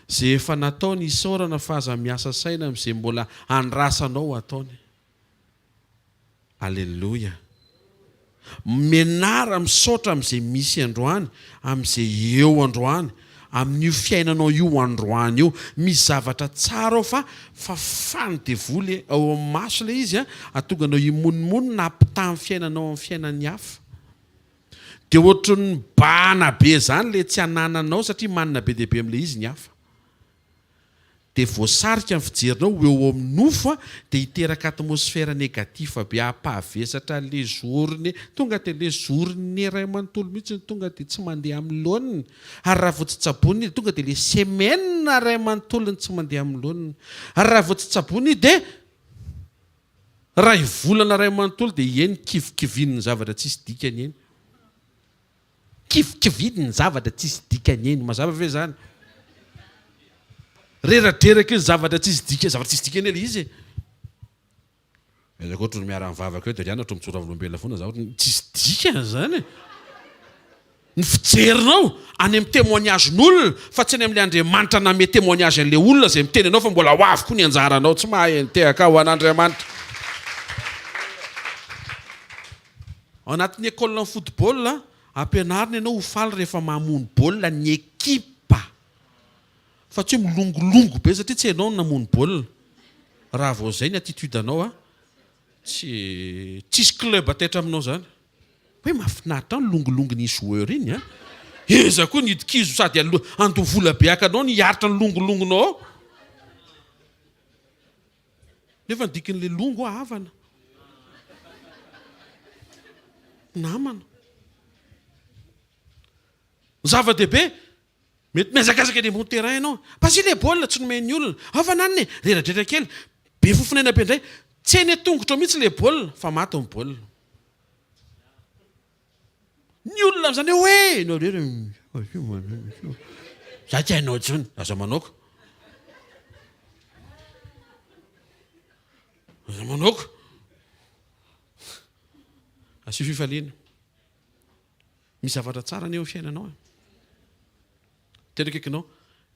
Izay efa nataony isaorana fa aza miasa saina amin'izay mbola andrasanao ataony. Alleluia. Menara misaotra amin'izay misy androany, amin'izay eo androany, amin'io fiainanao io androany io, misy zavatra tsara ao fa fany devoly ao amin'ny maso le izy atonga anao imonimony na ampitamin'ny fiainanao amin'ny fiainan'ny hafa. Dia ohatry ny bana be zany le tsy hanananao satria manana be dehibe amin'le izy ny hafa. Dia voasarika ny fijerinao eo amin'ny nofo dia hiteraka atmosfera negativa be ampavesatra le zoriny, tonga dia le zoriny iray manontolo mihitsy tonga dia tsy mandeha amin'ny laoniny, ary raha vao tsy tsaboniny tonga dia le semaine iray manontolony tsy mandeha amin'ny laoniny, ary raha vao tsy tsaboniny dia ray volana ray manontolo dia eny kivikivininy zavatra tsisy dikany eny. Kivikivininy zavatra tsisy dikany eny. Mazava ve zany? Reradreraka izy zavatra tsisy dikany ele izy. Ezaka ohatry ny miara mivavaka eo dia riana ohatry mitsora volombelona foana za ohatry tsisy dikany zany. Ny fijerinao any amin'ny témoignagen'olona fa tsy any amin'ilay Andriamanitra name témoignage an'ilay olona izay miteny anao fa mbola ho avy koa ny anjaranao tsy mahay tehaka ho an'Andriamanitra. Ao anatin'ny école ny football ampianarina ianao ho faly rehefa mamono baolina ny ekipa. Fa tsy hoe milongolongo be satria tsy ianao no namono baolina. Raha vao izay ny attitude anao tsisy club ataitra aminao zany. Hoe mahafinaritra ny longolongo ny joueur iny eza koa ny idikizo sady andovola beaka anao ny hiaritra ny longolongonao. Nefa ny dikin'ilay longo havana. Namana. Zava-dehibe mety miazakazaka eny ambony terrain ianao. Pasy ilay baolina tsy nomeny olona. Havanany reradrera kely be fofinaina be indray. Tsy eny tongotra mihitsy ilay baolina fa maty amin'ny baolina. Ny olona amin'izany hoe za tsy hainao intsony aza manaoko. Aza manaoko. Asio fifaliana. Misy zavatra tsara ny eo amin'ny fiainanao. Tena kaikinao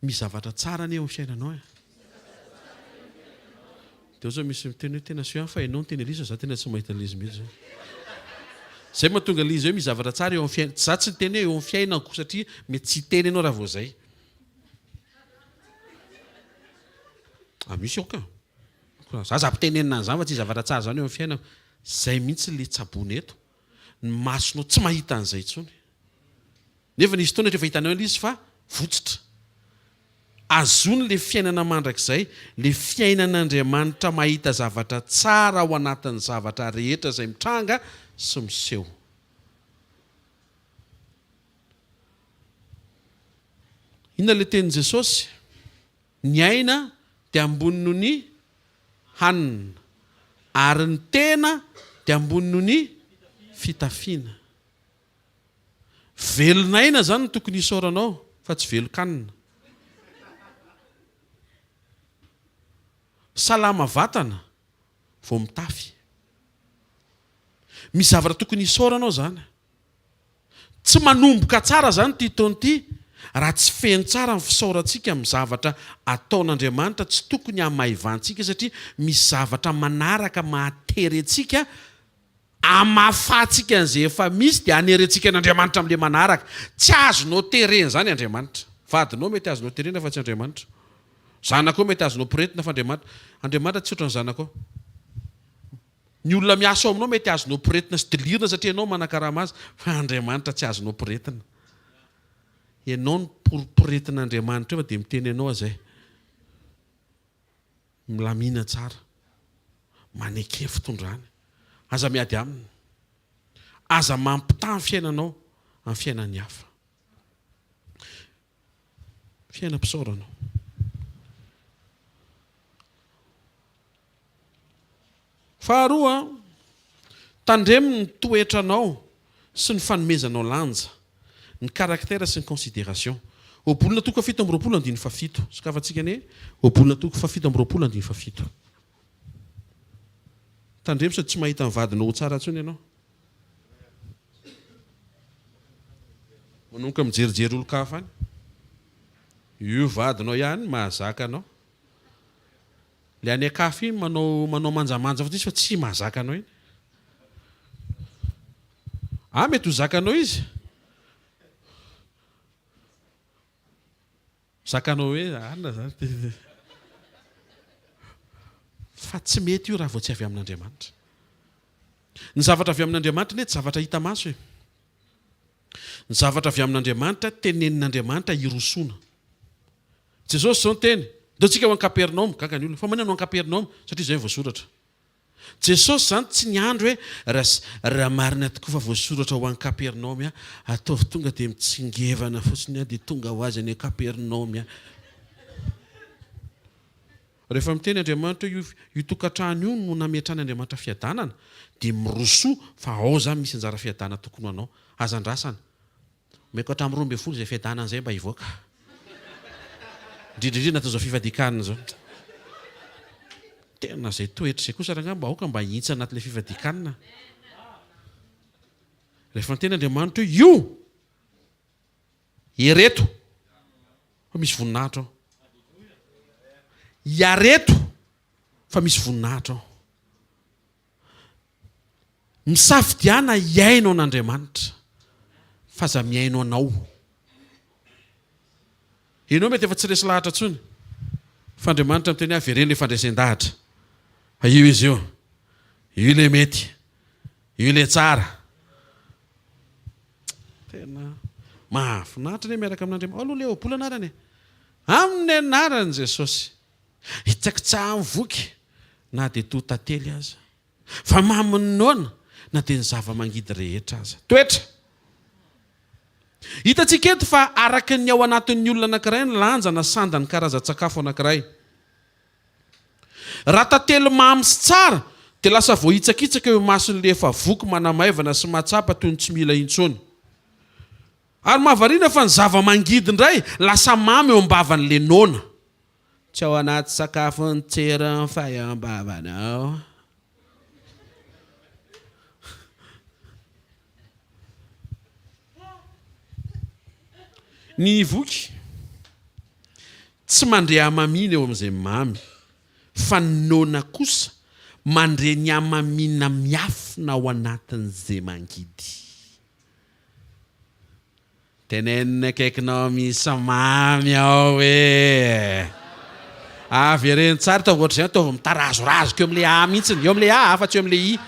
misy zavatra tsara ny eo amin'ny fiainanao. Dia zao misy miteny hoe tena sio fa hainao ny teny Elisa za tena tsy mahita an'izy mihitsy. Zay mahatonga an'izy hoe misy zavatra tsara eo amin'ny fiainana. Za tsy teny hoe eo amin'ny fiainako satria mety tsy teny ianao raha vao zay. Misy aoka. Za zampitenenina an'izany fa tsy zavatra tsara zany eo amin'ny fiainako. Zay mihitsy le tsabony eto. Ny masonao tsy mahita an'izay intsony. Nefa nisy fotoana rehefa hitanao ilay izy fa votsitra. Azony le fiainana mandrakizay, le fiainan'Andriamanitra mahita zavatra tsara ao anatin'ny zavatra rehetra izay mitranga sy miseho. Inona le tenin' Jesosy? Ny aina dia ambony noho ny hanina, ary ny tena dia ambony noho ny fitafiana. Velonaina zany no tokony hisaoranao fa tsy velon-kanina. Salama vatana vao mitafy. Misy zavatra tokony hisaoranao zany. Tsy manomboka tsara zany ty taona ty raha tsy feno tsara ny fisaorantsika amin'ny zavatra ataon'Andriamanitra, tsy tokony hamaivantsika satria misy zavatra manaraka mahatery antsika amafatsika an'izay efa misy dia hanerentsika n'Andriamanitra amin'ilay manaraka. Tsy azonao terena zany Andriamanitra. Vadinao mety azonao terena fa tsy Andriamanitra. Zanakao mety azonao piretina fa Andriamanitra. Andriamanitra tsy ohatran'ny zanakao. Ny olona miasa ao aminao mety azonao piretina sy dilirina satria ianao manakarama azy fa Andriamanitra tsy azonao piretina. Ianao ny poriporetin'Andriamanitra eo dia miteny ianao zay. Milamina tsara. Maneke fitondrany. Aza miady aminy. Aza mampitahy fiainanao amin'ny fiainan'ny hafa. Fiainam-pisaoranao. Faharoa, tandreminy ny toetranao sy ny fanomezanao lanja, ny karaktera sy ny considération. Obolona toko 7:27. Sokafantsika ne? Obolona toko 7:27. Tandremo sady tsy mahita ny vadinao ho tsara intsony ianao. Manomboka mijerijery olo-kafa any. Io vadinao ihany mahazaka anao. Le any akafa iny manao manjamanja fa tsy mahazaka anao iny. Mety ho zakanao izy. Zakanao hoe anona zany. Fa tsy mety io raha vao tsy avy amin'Andriamanitra. Ny zavatra avy amin'Andriamanitra ne tsy zavatra hita maso e. Ny zavatra avy amin'Andriamanitra tenenin'Andriamanitra hirosoana. Jesosy zao teny, ndeontsika ho an Kapernaum, gaga ny olona, fa manao an Kapernaum satria izay voasoratra. Jesosy zany tsy niandro hoe raha marina tokoa fa voasoratra ho an Kapernaum ataovy tonga dia mitsingevana fotsiny dia tonga ho azy any Kapernaum. rehefa miteny Andriamanitra io tokantrano io no nametrany Andriamanitra fiadanana dia mirosoa fa ao zany misy anjara fiadana tokony anao azandrasana meko hatramin'ny 12 izay fiadanana izay mba hivoaka indrindrindrindra tao zao fivadikanina zao tena zay toetra izay kosa raha mba aoka mba hihitsy anatin'ilay fivadikanina rehefa miteny Andriamanitra io ereto fa misy voninahitra ao iareto fa misy voninahitra ao misafidiana iainao an'Andriamanitra fa za miainao anao ianao mety efa tsy resy lahatra tsony fa Andriamanitra miteny avereny le fandraisan-dahatra fa io izy io le mety io le tsara tena mahafinaritra ne miaraka amin'Andriamanitra aloha le obola anarany amin'ny anarany Jesosy hitsakitsaha mivoky na dia to tantely aza fa mamonoana na dia ny zava-mangidy rehetra aza toetra hitantsika eto fa araka ny ao anatin'ny olona anankiray ny lanja na sanda ny karazan-tsakafo anankiray raha tantely mamy sy tsara dia lasa voahitsakitsaka eo mason'le efa voky manamaivana sy matsapa toy ny tsy mila intsony ary mahavariana fa ny zava-mangidy indray lasa mamy eo ambavan'le nona tsy ao anaty sakafo ny tsera ny faham-bavanao ny voky tsy mandre hamamina eo amin'izay mamy fa ny nona kosa mandre ny hamamina miafina ao anatin'izay mangidy tenenina akaikinao misy mamy ao e avy reny tsara taova ohatry izay taova mitarazorazo keo amin'le a mihitsiny eo amin'le a afa-tsy eo amin'le i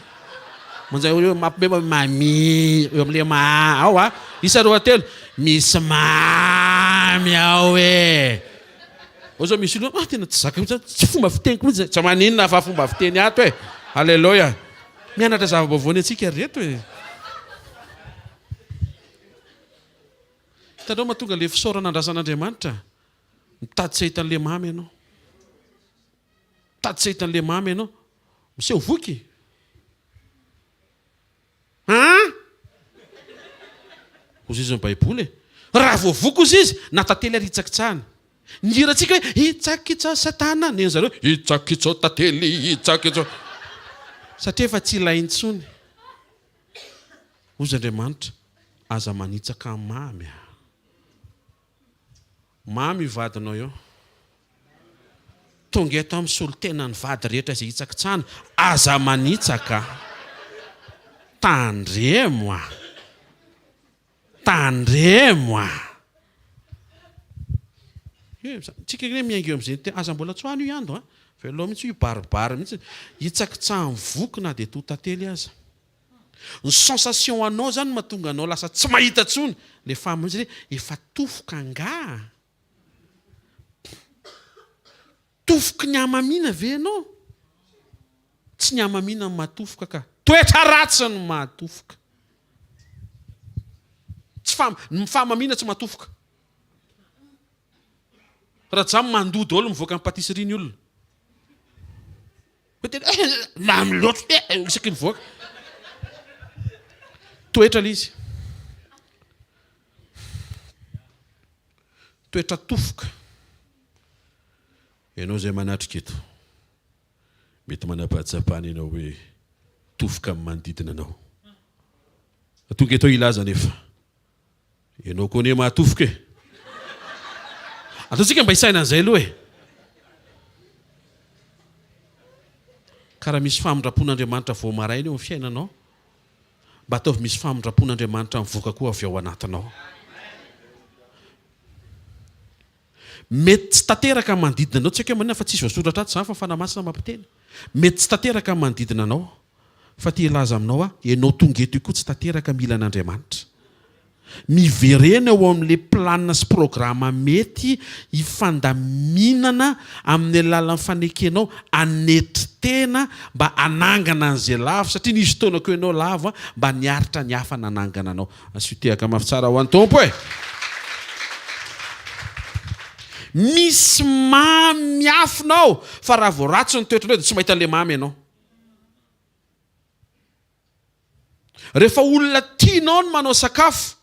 monjay eo mampime mami eo amin'le ma ao a isa roa telo misy mamy ao e o zao misy olo tena tsy zaka tsy fomba fiteniko mihitsy tsy maninona fa fomba fiteny ato e alleloia mianatra zava-baovany atsika reto e hitanao mahatonga le fisaorana andrasan'Andriamanitra mitady tsy ahitan'le mamy ianao mitady tsy ahitan'le mamy ianao miseho voky ozy izy ny baiboly e raha voavoky ozy izy na tantely ary hitsakitsahany niratsika hoe hitsakitsao satana neny zareo hitsakitsao tantely hitsakitsao satria efa tsy ilaintsony ozy Andriamanitra aza manitsaka mamy mamy vadinao eo tonga eto amin'ny solo tena ny vady rehetra izay hitsakitsahana aza manitsaka tandremo tsika ne miainga eo amin'izay aza mbola tsoany io andro fa aloha mihitsy io baribary mihitsy hitsakitsaha mivoky na dia to tantely aza ny sensation anao zany mahatonga anao lasa tsy mahita tsony le famitsy efa tofoka anga tofoky ny hamamina ve anao tsy ny hamamina ny mahatofoka ka toetra ratsy ny mahatofoka ny fahamamina tsy mahatofoka raha jamy mandody olo mivoaka amin'ny patisserie ny olona mamy loatra isaky mivoaka toetra le izy toetra tofoka ianao zay manatrika eto mety manapahatsapana ianao hoe tofoka amin'ny manodidina anao tonga eto ilaza nefa ianao koa ne mahatofoka e ataontsika mba hisaina an'izay aloha e karaha misy famindrapon'Andriamanitra vao maraina eo amin'ny fiainanao mba ataovy misy famindrapon'Andriamanitra mivoaka koa avy ao anatinao mety tsy tanteraka manodidina anao tsy haiko manina fa tsisy voasoratra ato zany fa fanamasina mampiteny mety tsy tanteraka manodidina anao fa ty ilaza aminao ianao tonga eto io koa tsy tanteraka mila an'Andriamanitra miverena eo amin'le planina sy programa mety hifandaminana amin'ny alalan'ny fanekenao anetry tena mba anangana an'izay lavo satria nisy taonako ianao lavo mba niaritra ny hafa nanangana anao asy fitehaka mafy tsara ho an'ny tompo e misy mamy afinao fa raha vao ratsy ny toetranao dia tsy mahita an'ilay mamy ianao. Rehefa olona tianao no manao sakafo,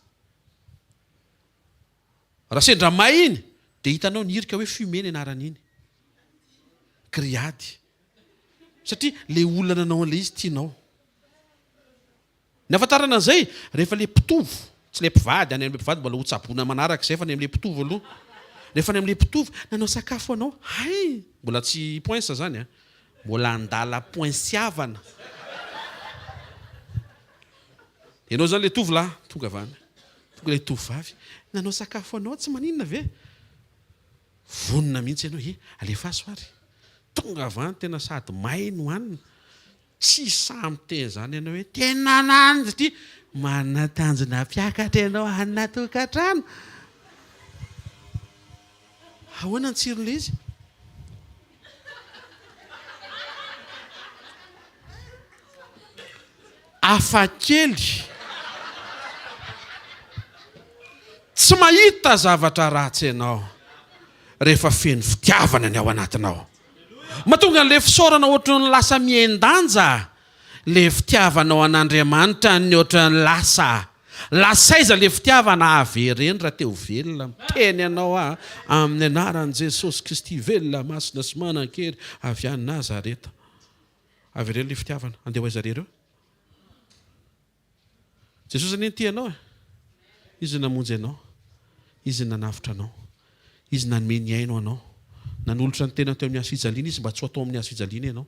raha sendra may iny dia hitanao nirika hoe fumé ny anaran'iny, grillade, satria le olona nanao an'ilay izy tianao. Ny afantarana an'izay rehefa le mpitovo, tsy le mpivady, any amin'ilay mpivady mbola ho tsaboana manaraka izay fa ny amin'ilay mpitovo aloha. Rehefa ny amin'ilay mpitovo nanao sakafo anao, hay mbola tsy poinsa zany a, mbola andala poinsiavana. Ianao zany le tovolahy tonga avany, tonga le tovovavy, nanao sakafo anao tsy maninona ve? Vonona mihitsy ianao, alefa soary. Tonga avany tena sady may no hanina. Tsy samy teny zany ianao hoe tena nany satria manatanjona mpiakatra ianao hanina tokantrano. Ahoana ny tsiron'ilay izy? Hafakely. Tsy mahita zavatra ratsy ianao rehefa feno fitiavana ny ao anatinao. Mahatonga an'ilay fisaorana ohatran'ny lasa miendanja. Le fitiavanao an'Andriamanitra ny ohatran'ny lasaiza le fitiavana avereny raha teo velona. Teny ianao amin'ny anaran'i Jesosy Kristy velona masina sy manan-kery avy any Nazareta. Avereny le fitiavana. Andeha ho aiza rereo? Jesosy anie tianao. Izy namonjy anao. Izy nanavitra anao. Izy nanome ny aino anao. Nanolotra ny tena teo amin'ny hazo-fijaliana izy mba tsy ho atao amin'ny hazo-fijaliana ianao.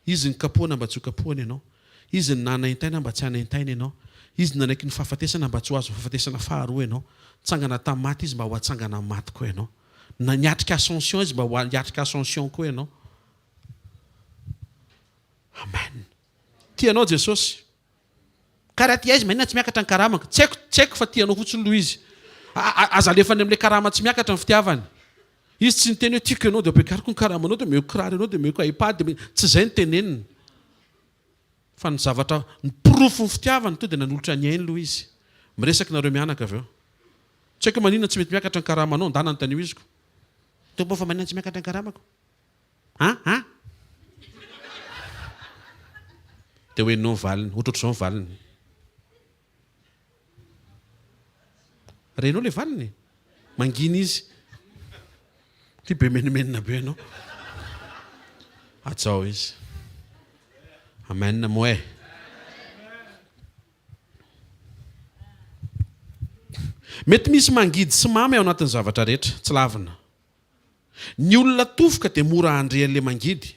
Izy ny kapohana mba tsy ho kapohana ianao. Izy ny nanaintaina mba tsy hanaintaina ianao. Izy nanaiky ny fahafatesana mba tsy ho azo fahafatesana faharoa ianao. Tsangana tamin'ny maty izy mba ho atsangana amin'ny maty koa ianao. Na niatrika ascension izy mba ho niatrika ascension koa ianao. Amen. Tianao Jesosy. Karaha tia izy maninona tsy miakatra ny karamaka. Tsy haiko fa tianao fotsiny loha izy. Aza alefany amin'ilay karama tsy miakatra ny fitiavany. Izy tsy niteny hoe tiako ianao dia ampiakariko ny karamanao dia meko kiraro ianao dia meko iPad. Tsy izay ny teneniny. Fa ny zavatra ny porofo ny fitiavany to dia nanolotra ny ainy loha izy. Miresaka nareo mianaka avy eo. Tsy haiko maninona tsy mety miakatra ny karamanao, ndana ny tanio iziko. Tombo fa maninona tsy miakatra ny karamako? Dia hoe no valiny, ohatrohatr'izao valiny. Renao le valiny, mangina izy. Ty be menimenina be ianao. Atsao izy. Amen moe. Mety misy mangidy sy mamy ao anatin'ny zavatra rehetra, tsy lavina. Ny olona tofoka dia mora handre an'ilay mangidy.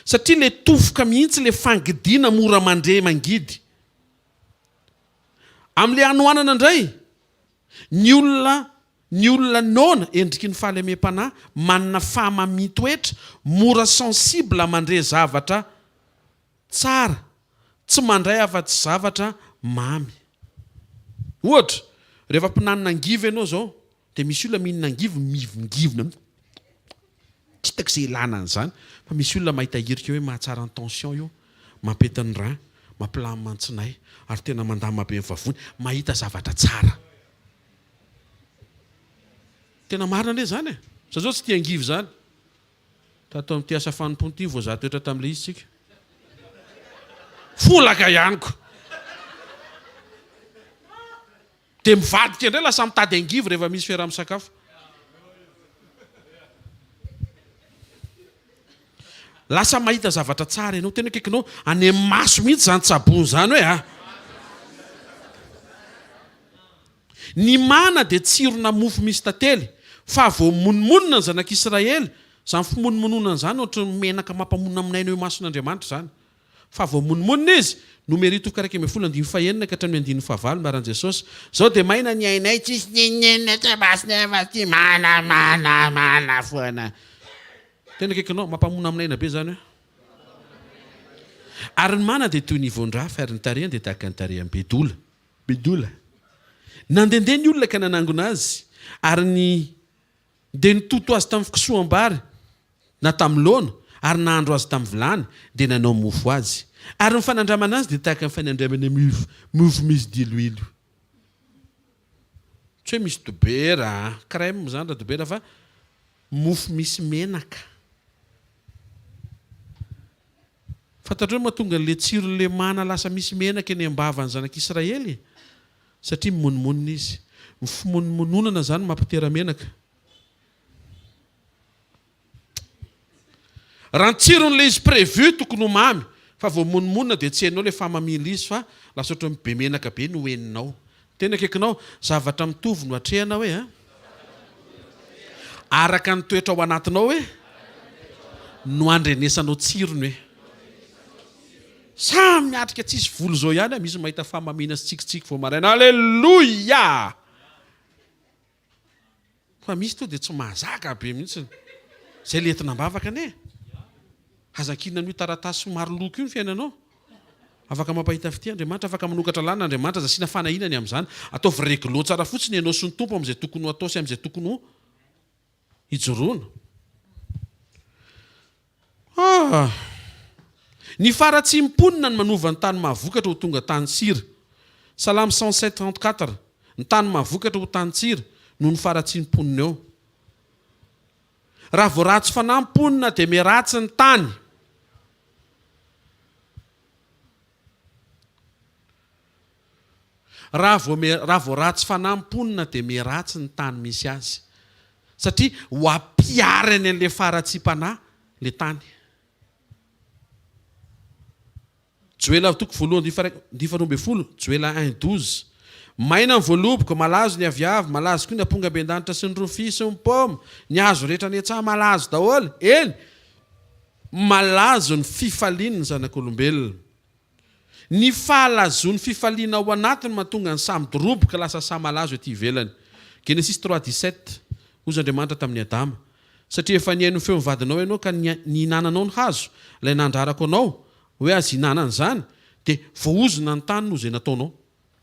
Satria le tofoka mihitsy le fangidiana mora mandre mangidy. Amin'ilay anohanana indray, ny olona nona endriky ny fahaleovam-panahy manana fahamamian-toetra, mora sensible mandre zavatra tsara, tsy mandray afa-tsy zavatra mamy. Ohatra, rehefa mpinanina angivy ianao zao, dia misy olona mihinana angivy mivongivona. Tsy hitako izay ilana an'izany, fa misy olona mahita hirika hoe mahatsara ny tension io, mampety ny rein, mampilamy mantsinay, ary tena mandama be ny vavony, mahita zavatra tsara. Tena marina anie zany e. Sa zao tsy tia angivy zany. Tato amin'ity asa fanomponty vao za toetra tamin'ilay izy tsika. Folaka ihaniko. Dia mivadika indray lasa mitady angivy rehefa misy fiaraha-misakafo. Lasa mahita zavatra tsara ianao, tena kaikinao any amin'ny maso mihitsy zany tsabony zany hoe ny mana dia tsirona mofo misy tantely, fa vao monomonona ny zanak'Israely, izany fimonomonona izany ohatry ny menaka mampamonina amin'aina eo mason'Andriamanitra zany. Fa vao monomonina izy, numéro tokaraky ambin'ny folo andimy fahaenina ka hatramin'ny andiny fahavalo maran'i Jesosy. Zao dia maina ny ainay tsisy ninina tsy masina ty mana foana. Tena kaikinao mampamona amin'aina be zany hoe. Ary ny mana dia toy ny voandrafy ary ny tarehany dia tahaka ny tarehan'ny bedola. Nandendeha ny olona ka nanangona azy, ary dia nitoto azy tamin'ny fikisoam-bary na tamin'ny laona, ary nahandro azy tamin'ny vilany dia nanao mofo azy. Ary ny fanandramana azy dia tahaka ny fanandramana mofo misy diloilo. tsy hoe misy dobera crème zany raha dobera fa mofo misy menaka fantatreo mahatonga n'le tsiron'le mana lasa misy menaka eny ambavany zanak'Israely satria mimonomonina izy mifimonomononana zany mampitera menaka raha ny tsiron'le izy prévu tokony ho mamy fa vao monomonina dia tsy hainao le famamila izy fa lasa ohatra be menaka be no heninao tena akaikinao zavatra mitovy no atrehana hoe araka ny toetra ao anatinao hoe no andrenesanao tsirony hoe samy miatrika tsisy volo zao ihany misy mahita famamina sy tsikitsiky vao maraina alleloia fa misy to dia tsy mahazaka be mihitsy zay letina mbavaka ane hazankinina n'io taratasy maro loko io ny fiainanao afaka mampahita fity Andriamanitra afaka manokatra lana Andriamanitra zasiana fanahinany amin'izany ataovy reglô tsara fotsiny ianao sy ny tompo amin'izay tokony ho atao sy amin'izay tokony ho hijoroana ny faratsy mponina ny manova ny tany mahavokatra ho tonga tany tsira salamy 107:34 ny tany mahavokatra ho tany tsira noho ny faratsy mponina eo raha vao ratsy fanahy mponina dia meratsy ny tany raha vao ratsy fanahy mponina dia meratsy ny tany misy azy satria ho ampiarany an'le faratsy-panahy le tany Joela toko voalohany 12 Joela 1:12 maina ny voaloboka malazo ny aviavy malazo koa ny aponga be-danitra sy ny rofia sy ny paoma ny hazo rehetra ny etsaha malazo daholo eny malazo ny fifaliany ny zanak'olombelona ny fahalazony fifaliana ao anatiny mahatonga ny samy doroboka lasa samy malazo ety ivelany Genesis 3:17 hozy Andriamanitra tamin'ny Adama satria efa niaino feo mivadinao ianao ka nihinananao ny hazo ilay nandrarako anao hoe azy hinanana zany dia voaozona ny tany noho izay nataonao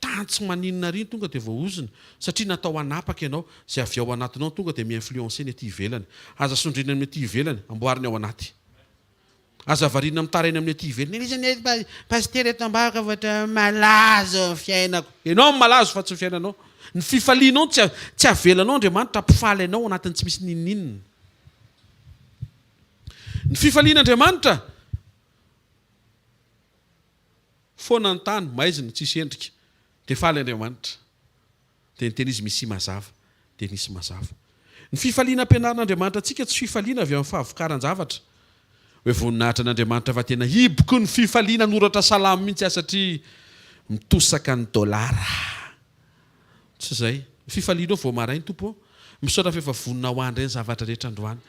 tany tsy maninona riny tonga dia voaozona satria natao anapaka ianao zay avy ao anatinao tonga dia mi-influenceny ety ivelany aza sondrina amin'ny ety ivelany amboariny ao anaty aza varina mitaraina amin'ny ety ivelany isan'ny paster eto ambavaka vatra malazo fiainako ianao malazo fa tsy fiainanao ny fifalianao tsy avelanao Andriamanitra ampifaly anao anatiny tsy misy nininina ny fifalian'Andriamanitra foana ny tany maizina tsisy endrika dia faly Andriamanitra dia ny tena izy misy mazava dia nisy mazava ny fifaliana ampianarin'Andriamanitra antsika tsy fifaliana avy amin'ny fahavokaran-javatra hoe voninahitra an'Andriamanitra fa tena hiboko ny fifaliana noratra salamo mihitsy satria mitosaka ny dolara tsy zay ny fifalianao vao marainy tompo misaotra fa efa vonina ho andry ny zavatra rehetra androany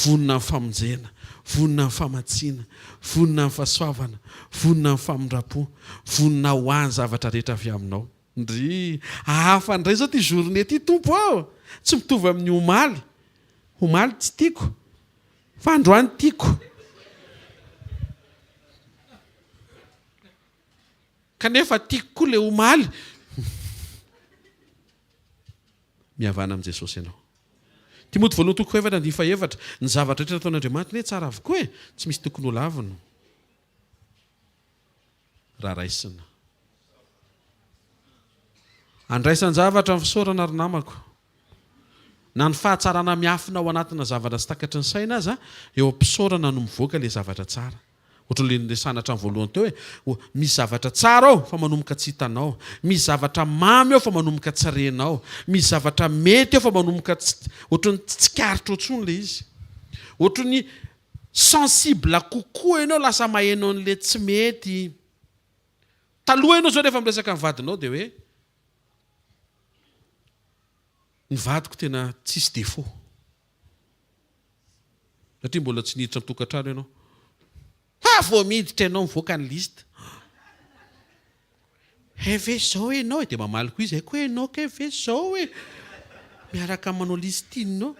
vonina ny famonjena vonina ny famatsiana vonina ny fahasoavana vonina ny famondrapo vonina ho any zavatra rehetra avy aminao ndry hafa ndray zao ty journée ty tompo tsy mitovy amin'ny omaly tsy tiako fa androany tiako kanefa tiako koa le omaly mihavana amin'i Jesosy ianao Timoty voalohany toko 4:7 ny zavatra rehetra nataon'Andriamanitra ne tsara avokoa tsy misy tokony ho lavina raha raisina andraisany zavatra ny fisaorana ary namako na ny fahatsarana miafina ao anatina zavatra sy takatry ny saina aza eo ampisaorana no mivoaka le zavatra tsara ohatr'le sanatra ny voalohany teo hoe misy zavatra tsara ao fa manomboka tsy hitanao misy zavatra mamy ao fa manomboka tsy renao misy zavatra mety ao fa manomboka ohatrany tsikaritra oatsony le izy ohatrany sensible kokoa ianao lasa mahainao an'le tsy mety taloha ianao zao rehefa miresaka mivadinao dia hoe ny vadiko tena tsisy défaut satria mbola tsy niditra mitokantrano ianao vao miditra ianao mivoaka ny lista ve zao ianao dia mamaliko izy ko ianao ke ve zao hoe miaraka manao listinao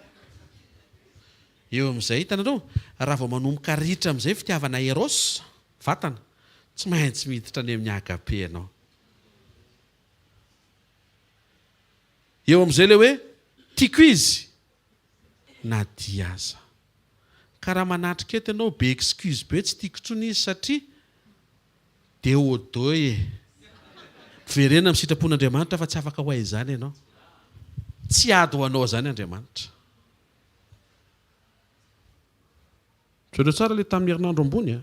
eo amin'izay hitanareo raha vao manomboka ritra amin'izay fitiavana eros vatana tsy maintsy miditra any amin'ny agape ianao eo amin'izay le hoe tiako izy na dia aza ka raha manatrika eto ianao be excuse be tsy tiako tsony izy satria dia odoe verena amin'ny sitrapon'Andriamanitra fa tsy afaka ho hay izany ianao tsy ady ho anao zany Andriamanitra. Treo tsara le tamin'ny herinandro ambony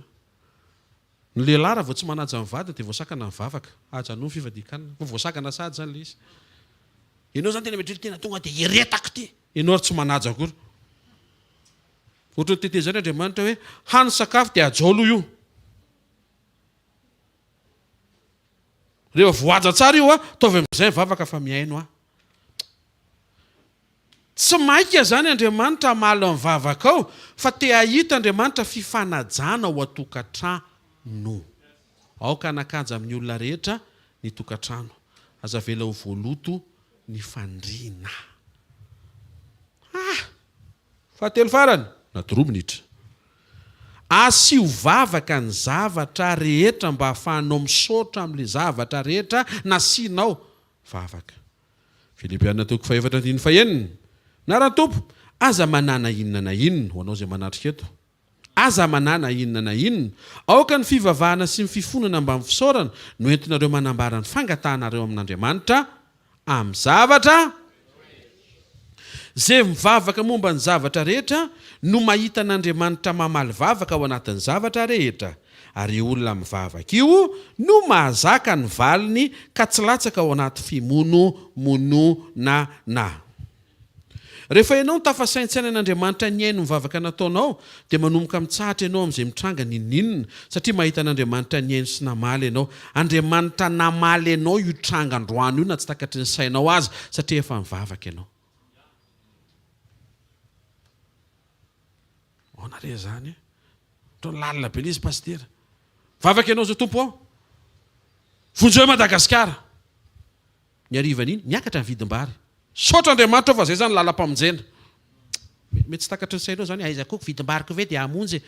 ny lehilahy raha vao tsy manaja ny vadiny dia voasakana ny vavaka ajano ny fivadikanina ko voasakana sady zany le izy. Ianao zany tena metrely tena tonga dia iretako ty ianao ary tsy manaja akory. Ohatra ny tete zany Andriamanitra hoe hany sakafo dia ajaolo io. Rehefa voaja tsara io taovy amin'izay mivavaka fa miaino tsy maika zany Andriamanitra malo amin'ny vavaka ao fa te ahita Andriamanitra fifanajana ao atokantrano. Aoka anakanja amin'ny olona rehetra ny tokantrano. Aza vela ho voaloto ny fandriana. Fahatelo farany na 3 minitra. Asio vavaka ny zavatra rehetra mba hahafahanao misaotra amin'ilay zavatra rehetra nasianao vavaka. Filipianina 4:4-5. Narany tompo, aza manana inona na inona ho anao izay manatrika eto. Aza manana inona na inona. Aoka ny fivavahana sy ny fifonana mba amin'ny fisaorana no entinareo manambara ny fangatahanareo amin'Andriamanitra amin'ny zavatra. Zay mivavaka momba ny zavatra rehetra no mahita n'Andriamanitra mamaly vavaka ao anatin'ny zavatra rehetra. Ary olona mivavaka io no mahazaka ny valiny ka tsy latsaka ao anaty fimonomonona. Rehefa ianao ny tafasaintsaina n'Andriamanitra ny aino mivavaka nataonao dia manomboka mitsahatra ianao amin'izay mitranga ninninina satria mahita n'Andriamanitra ny aino sy namaly ianao. Andriamanitra namaly ianao io tranga androany io na tsy takatry ny sainao azy satria efa mivavaka ianao. Onare zany to lalina be izy pastera. Vavaka ianao zao tompo ao. Vonjeo Madagasikara. Ny arivan'iny miakatra ny vidim-bary. Saotra Andriamanitra fa zay zany lalam-pamonjena. Mety tsy takatry ny sainao zany aiza koa vidim-bariko ve dia hamonjy.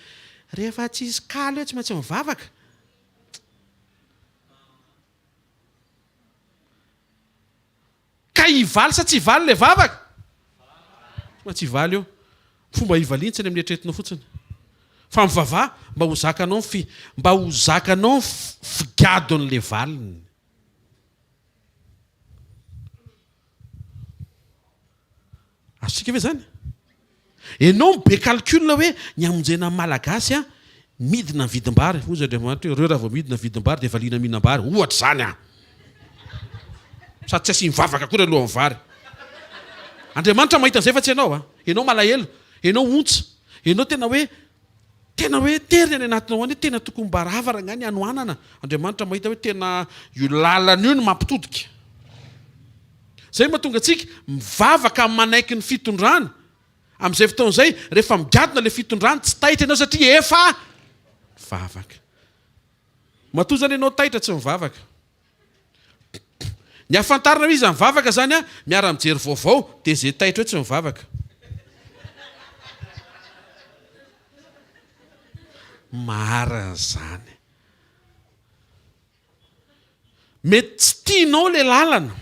Rehefa tsy isy kaly eo tsy maintsy mivavaka. Ka hivaly sa tsy hivaly le vavaka? Tsy maintsy hivaly eo. Fomba hivaliana tsy any amin'ny eritreretinao fotsiny. Fa mivavah mba ho zakanao figadon'le valiny. Azontsika ve zany? Ianao be calcul hoe ny amonjena malagasy midina ny vidim-bary. Ozy Andriamanitra reo raha vao midina vidim-bary dia valiana mihinam-bary. Ohatra zany sady tsy asy mivavaka koa alohan'ny vary. Andriamanitra mahita an'izay fa tsy ianao ianao malahelo. Ianao ontsa. Ianao tena hoe teriny any anatinao any tena tokony mba ravarana any anoanana. Andriamanitra mahita hoe tena io lalana io no mampitodika. Zay mahatonga antsika mivavaka manaiky ny fitondrana. Amin'izay fotoan'izay rehefa migadona ilay fitondrana tsy taitra ianao satria efa mivavaka. Matoa zany ianao taitra tsy mivavaka. Ny ahafantarana hoe izy mivavaka zany miara-mijery vaovao dia zay taitra hoe tsy mivavaka. Marina zany. Mety tsy tianao le lalana.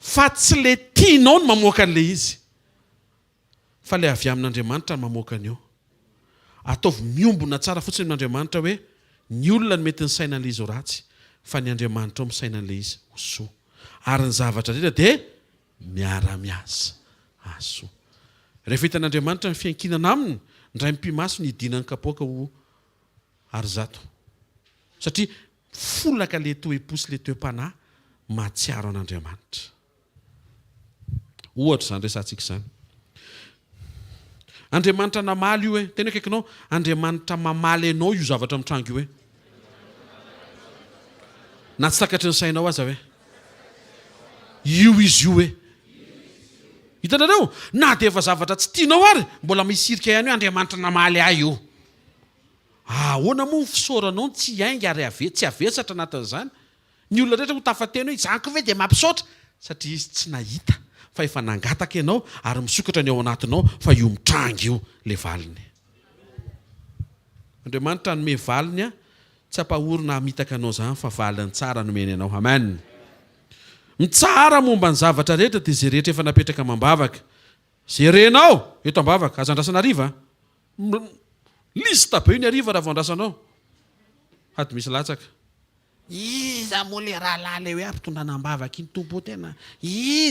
Fa tsy le tianao no mamoaka an'le izy. Fa le avy amin'Andriamanitra no mamoaka an'io. Ataovy miombona tsara fotsiny amin'Andriamanitra hoe ny olona no mety ny sainan'le izy ho ratsy. Fa ny Andriamanitra ao misainan'le izy ho soa. Ary ny zavatra rehetra dia miara-miasa asoa. Rehefa hitan'Andriamanitra ny fiankinana aminy, ndray mpimaso ny idinany kapoaka ho ary zato. Satria folaka le toe-posy le toe-panahy mahatsiaro an'Andriamanitra. Ohatra zany resantsika izany. Andriamanitra namaly io tena kaikinao Andriamanitra mamaly ianao io zavatra mitrango io na tsy takatry ny sainao aza io izy io hitanareo na dia efa zavatra tsy tianao ary mbola misirika ihany hoe Andriamanitra namaly ahy io. Ahoana moa ny fisauranao tsy hainga ary tsy avesatra anatin'izany. Ny olona rehetra ho tafateny hoe izany koa ve dia mampisaotra satria izy tsy nahita fa efa nangataka ianao ary misokatra ny ao anatinao fa io mitrango io le valiny. Andriamanitra nome valiny tsy ampahorona hamitaka anao zany fa valiny tsara nomeny anao. Amen. Mitsara momba ny zavatra rehetra dia zay rehetra efa napetraka mambavaka. Zay renao eto ambavaka aza andrasana ariva. Lista be ny ariva raha vao andrasanao. Hady misy latsaka. iza moa le rahalahy le hoe ampitondranambavaka iny tompo tena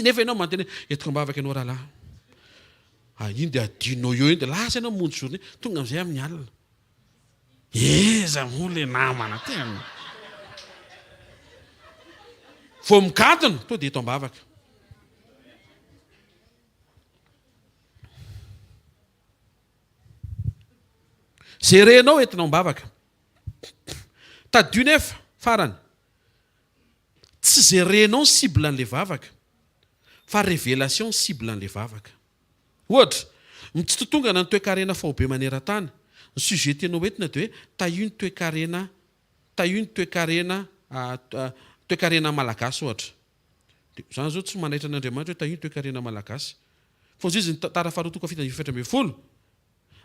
nefa ianao manteny etiko ambavaka ianao rahalahy iny de adinao eo iny de lasa ianao monjy zorny tonga am'izay amin'ny alina eza moa le namana tena vo mikatona to de eto ambavaka zerenao entinao mbavaka tadio nefa farany tsy zerenao ny cible an'le vavaka fa révélation cible an'le vavaka ohatra mitsitotongana ny toe-karena faobe maneran-tany ny sujet tena hoentina de hoe taio ny toe-karena malagasy ohatra zany zao tsy manaitra an'Andriamanitra hoe taio ny toe-karena malagasy fa izy ny tara faharotoko fitafolo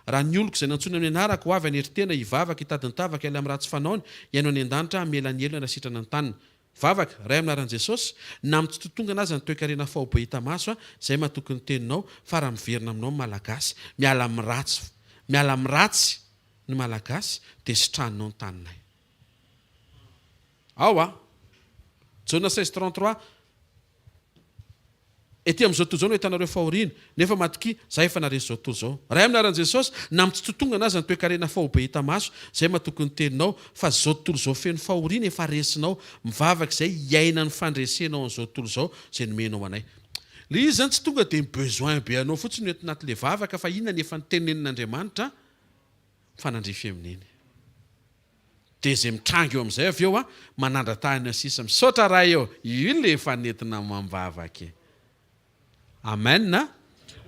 raha ny oloko izay nantsony amin'ny anaraka ho avy aneritena hivavaka hitadiny tavaka ela amin'ny ratsy fanaony ianao any an-danitra amela ny elona sitrana ny tanina vavaka ray aminaran'i Jesosy na mitsitotongana azy ny toe-karena faobe hita maso izay mahatoky ny teninao fa raha miverina aminao malagasy miala amin'ny ratsy ny malagasy dia sitranonao ny taninay Jaona 16:33 ety amin'izao tontolo izao no hitanareo fahoriana nefa matoky zay efa naresy zao tontolo izao ray aminaran'i Jesosy na mitsitotongana azy ny toe-karena faobe hita maso zay mahatoky ny teninao fa zao tontolo izao feno fahoriana efa resinao mivavaka izay hiaina ny fandresenao an'izao tontolo izao zay nomenao anay le izy zany tsy tonga dia besoin be anao fotsiny ho entinaty le vavaka fa inona ny efa nitenenin'Andriamanitra fanandrify amin'iny dia zay mitrango eo amin'izay avy eo manandratahina sisa misaotra raha eo io le efa nentina mambavaka amen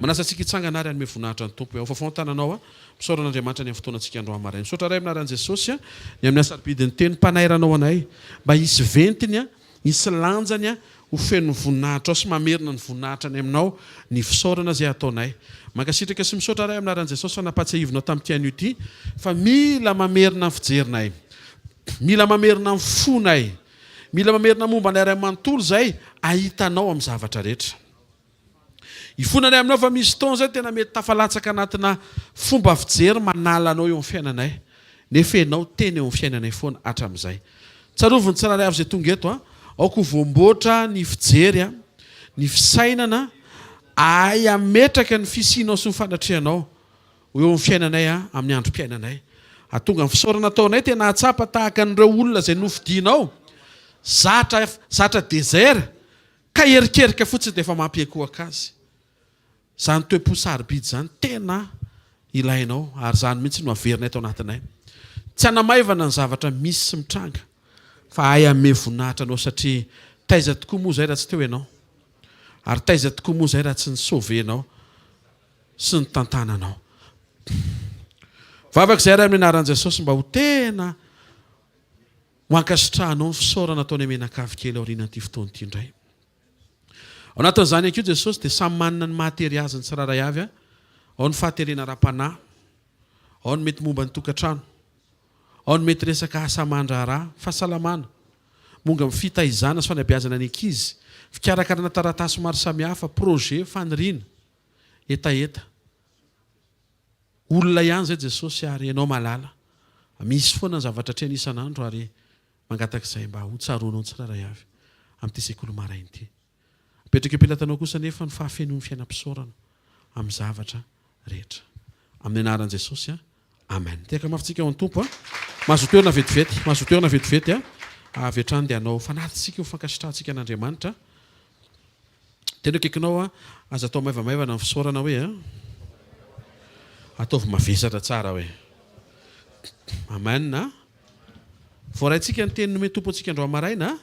manasa antsika hitsangana ary anome voninahitra ny tompo fa fontananao misaoran'Andriamanitra ny amin'ny fotoanantsika andro amaraina misaotra ray aminaran'i Jesosy ny amin'ny asaribidiny teny mpanairanao anay mba hisy ventiny hisy lanjany ho feno voninahitra ao sy mamerina ny voninahitra ny aminao ny fisaorana zay ataonay mankasitraka sy misaotra ray aminaran'i Jesosy fa napatsiahivinao tamin'ity anio ity fa mila mamerina ny fijerinay mila mamerina ny fonay mila mamerina momba ny ray manontolo zay ahitanao amin'ny zavatra rehetra ifonanay aminao fa misy taona zay tena mety tafalatsaka anatina fomba fijery manala anao eo amin'ny fiainanay nefa ianao teny eo amin'ny fiainanay foana hatramin'izay tsaroviny tsiraray avy zay tonga eto aoko voamboatra ny fijery ny fisainana ay ametraka ny fisianao sy ny fanatrianao eo amin'ny fiainanay amin'ny androm-piainanay atonga ny fisaorana taonay tena atsapa tahaka an'ireo olona zay nofidianao zatra désert ka erikerika fotsiny dia efa mampiakohaka azy zany toe-posarobidy zany tena ilainao ary zany mihitsy no averinay tao anatinay tsy hanamaivana ny zavatra misy sy mitranga fa ay ame voninahitra anao satria taiza tokoa moa zay raha tsy teo ianao ary taiza tokoa moa zay raha tsy nisovenao sy ny tantananao vavaka izay ray amin'ny anaran'i Jesosy mba ho tena ho ankasitrahanao ny fisaorana ataony amenakavy kely aorianan'ity fotoan'ity indray ao anatin'izany akio Jesosy dia samy manana ny mahatery azy ny tsiraray avy ao ny fahaterena ra-panahy ao ny mety momba ny tokantrano ao ny mety resaka asaman-draharaha fahasalamana monga amin'ny fitahizana sy fanabeazana ny ankizy fikarakarana taratasy maro samihafa projet faniriana etaeta olona ihany zay Jesosy ary ianao malala misy foana ny zavatra treny isan'andro ary mangatak'izay mba ho tsaroanao ny tsiraray avy amin'ity sekoly maraina ity apetraka empilatanao kosa nefa ny fahafenon'ny fiainam-pisaorana amin'ny zavatra rehetra amin'ny anaran'i Jesosy amen teka mafitsika ao ny tompo mahazotoerana vetivety avy hatrany dia anao fanatintsika ho fankasitrahantsika an'Andriamanitra tena kekinao aza atao maivamaivana amin'ny fisaorana hoe ataovy mavesatra tsara hoe amen voaraintsika ny teny nome tompo antsika andro amaraina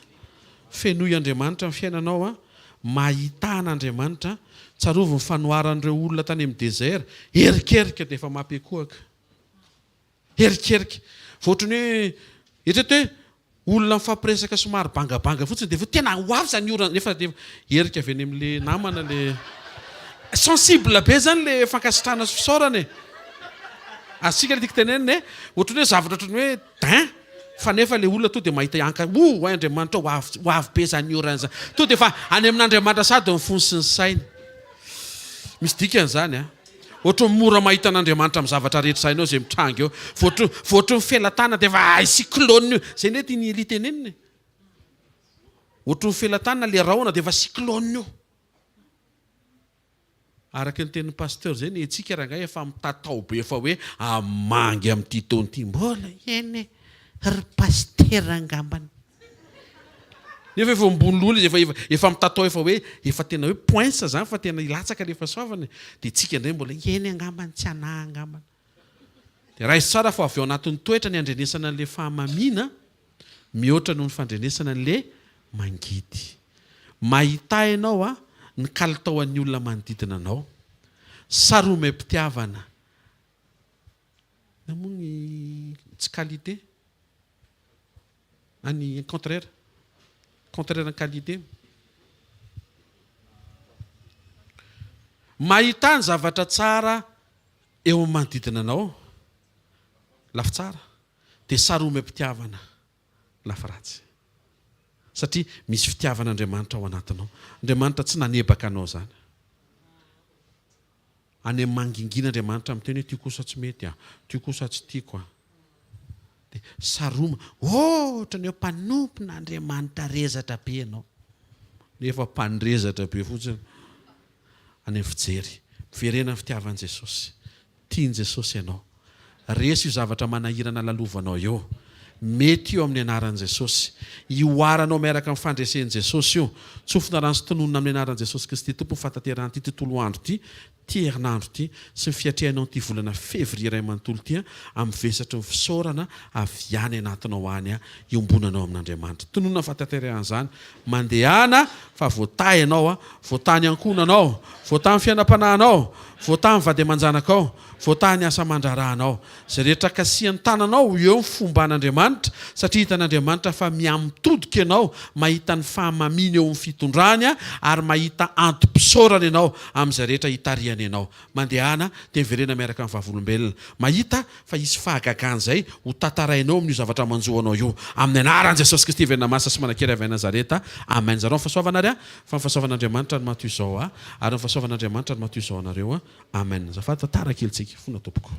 fenoy Andriamanitra amin'ny fiainanao mahitana Andriamanitra tsarovy ny fanoharan'ireo olona tany amin'ny désert erikerika dia efa mampiakohaka erikerika voatrany hoe etrety hoe olona mifampiresaka somary bangabanga fotsiny dia tena ho avy zany orana nefa erika avy any amin'le namana le sensible be zany le fankasitrahana sy fisaorana asika le tiako tenenina ohatrany hoe zavatra ohatrany hoe din fa nefa le olona to dia mahita anka Andriamanitra ho avy be zany orana zany to dia fa any amin'Andriamanitra sady mifony sy ny sainy misy dikany zany ohatra mora mahita an'Andriamanitra amin'ny zavatra rehetra sainao zay mitranga eo voatra ny felatana dia fa cyclone io zay nety ny litenenina ohatry ny felatana le raona dia efa cyclone io araka ny tenin'ny pasteur zay ny etsika rahangay efa mitatao be efa hoe amangy amin'ity taony ity mbola eny ry pasteur angambany nefa efa mbon'olo izy efa mitatao efa hoe efa tena hoe poinsa zany fa tena ilatsaka rehefa soavany dia tsika indray mbola eny angambany tsy anahy angambany dia raha izy tsara fa avy eo anatin'ny toetra ny andrenesana an'le fahamamiana mihoatra noho ny fandrenesana an'le mangidy mahita ianao a ny kalitao an'ny olona manodidina anao saromay mpitiavana na moa ny tsy qualité any contraire ny qualité mahita ny zavatra tsara eo amin'ny manodidina anao lafi tsara dia saromay mpitiavana lafi ratsy satria misy fitiavan'Andriamanitra ao anatinao Andriamanitra tsy nanebaka anao zany any amin'ny mangingina Andriamanitra amin'ny teny hoe tio kosa tsy mety tio kosa tsy tiako dia saroma ohatra ny eo mpanompon'Andriamanitra rezatra be ianao nefa mpandrezatra be fotsiny any amin'ny fijery miverena ny fitiavan'i Jesosy tiany Jesosy ianao resy io zavatra manahirana lalovanao eo mety io amin'ny anaran'i Jesosy ioaranao miaraka amin'ny fandresen'i Jesosy io tsofina rano sy tononona amin'ny anaran'i Jesosy Kristy tompo ny fataterana ity tontolo andro ity ty herinandro ity sy ny fiatrehanao ity volana février ray manontolo ity amin'ny vesatry ny fisaorana avy any anatinao any iombonanao amin'Andriamanitra tononona fataterana zany mandehana fa voatahy ianao voatany ankonanao voatany fiainam-panahinao voatany vady aman-janakao voatany asa mandrarahanao zay rehetra kasihan'ny tananao eo ny fomba an'Andriamanitra satria hitan'Andriamanitra fa miamitodika ianao mahita ny fahamamina eo amin'ny fitondrany ary mahita antom-pisaorana ianao amin'izay rehetra hitariany ianao mandehana dia miverena miaraka amin'ny vavolombelona mahita fa isy fahagagan zay ho tatarainao amin'io zavatra manjoanao io amin'ny anaran'i Jesosy Kristy verina masa sy manankely avy Nazareta amen zareo fahasoavana ary fa ny fahasoavan'Andriamanitra ny matoy izao ary ny fahasoavan'Andriamanitra ny matoy izao anareo amen zafady fa tara kely tsika fona tompoko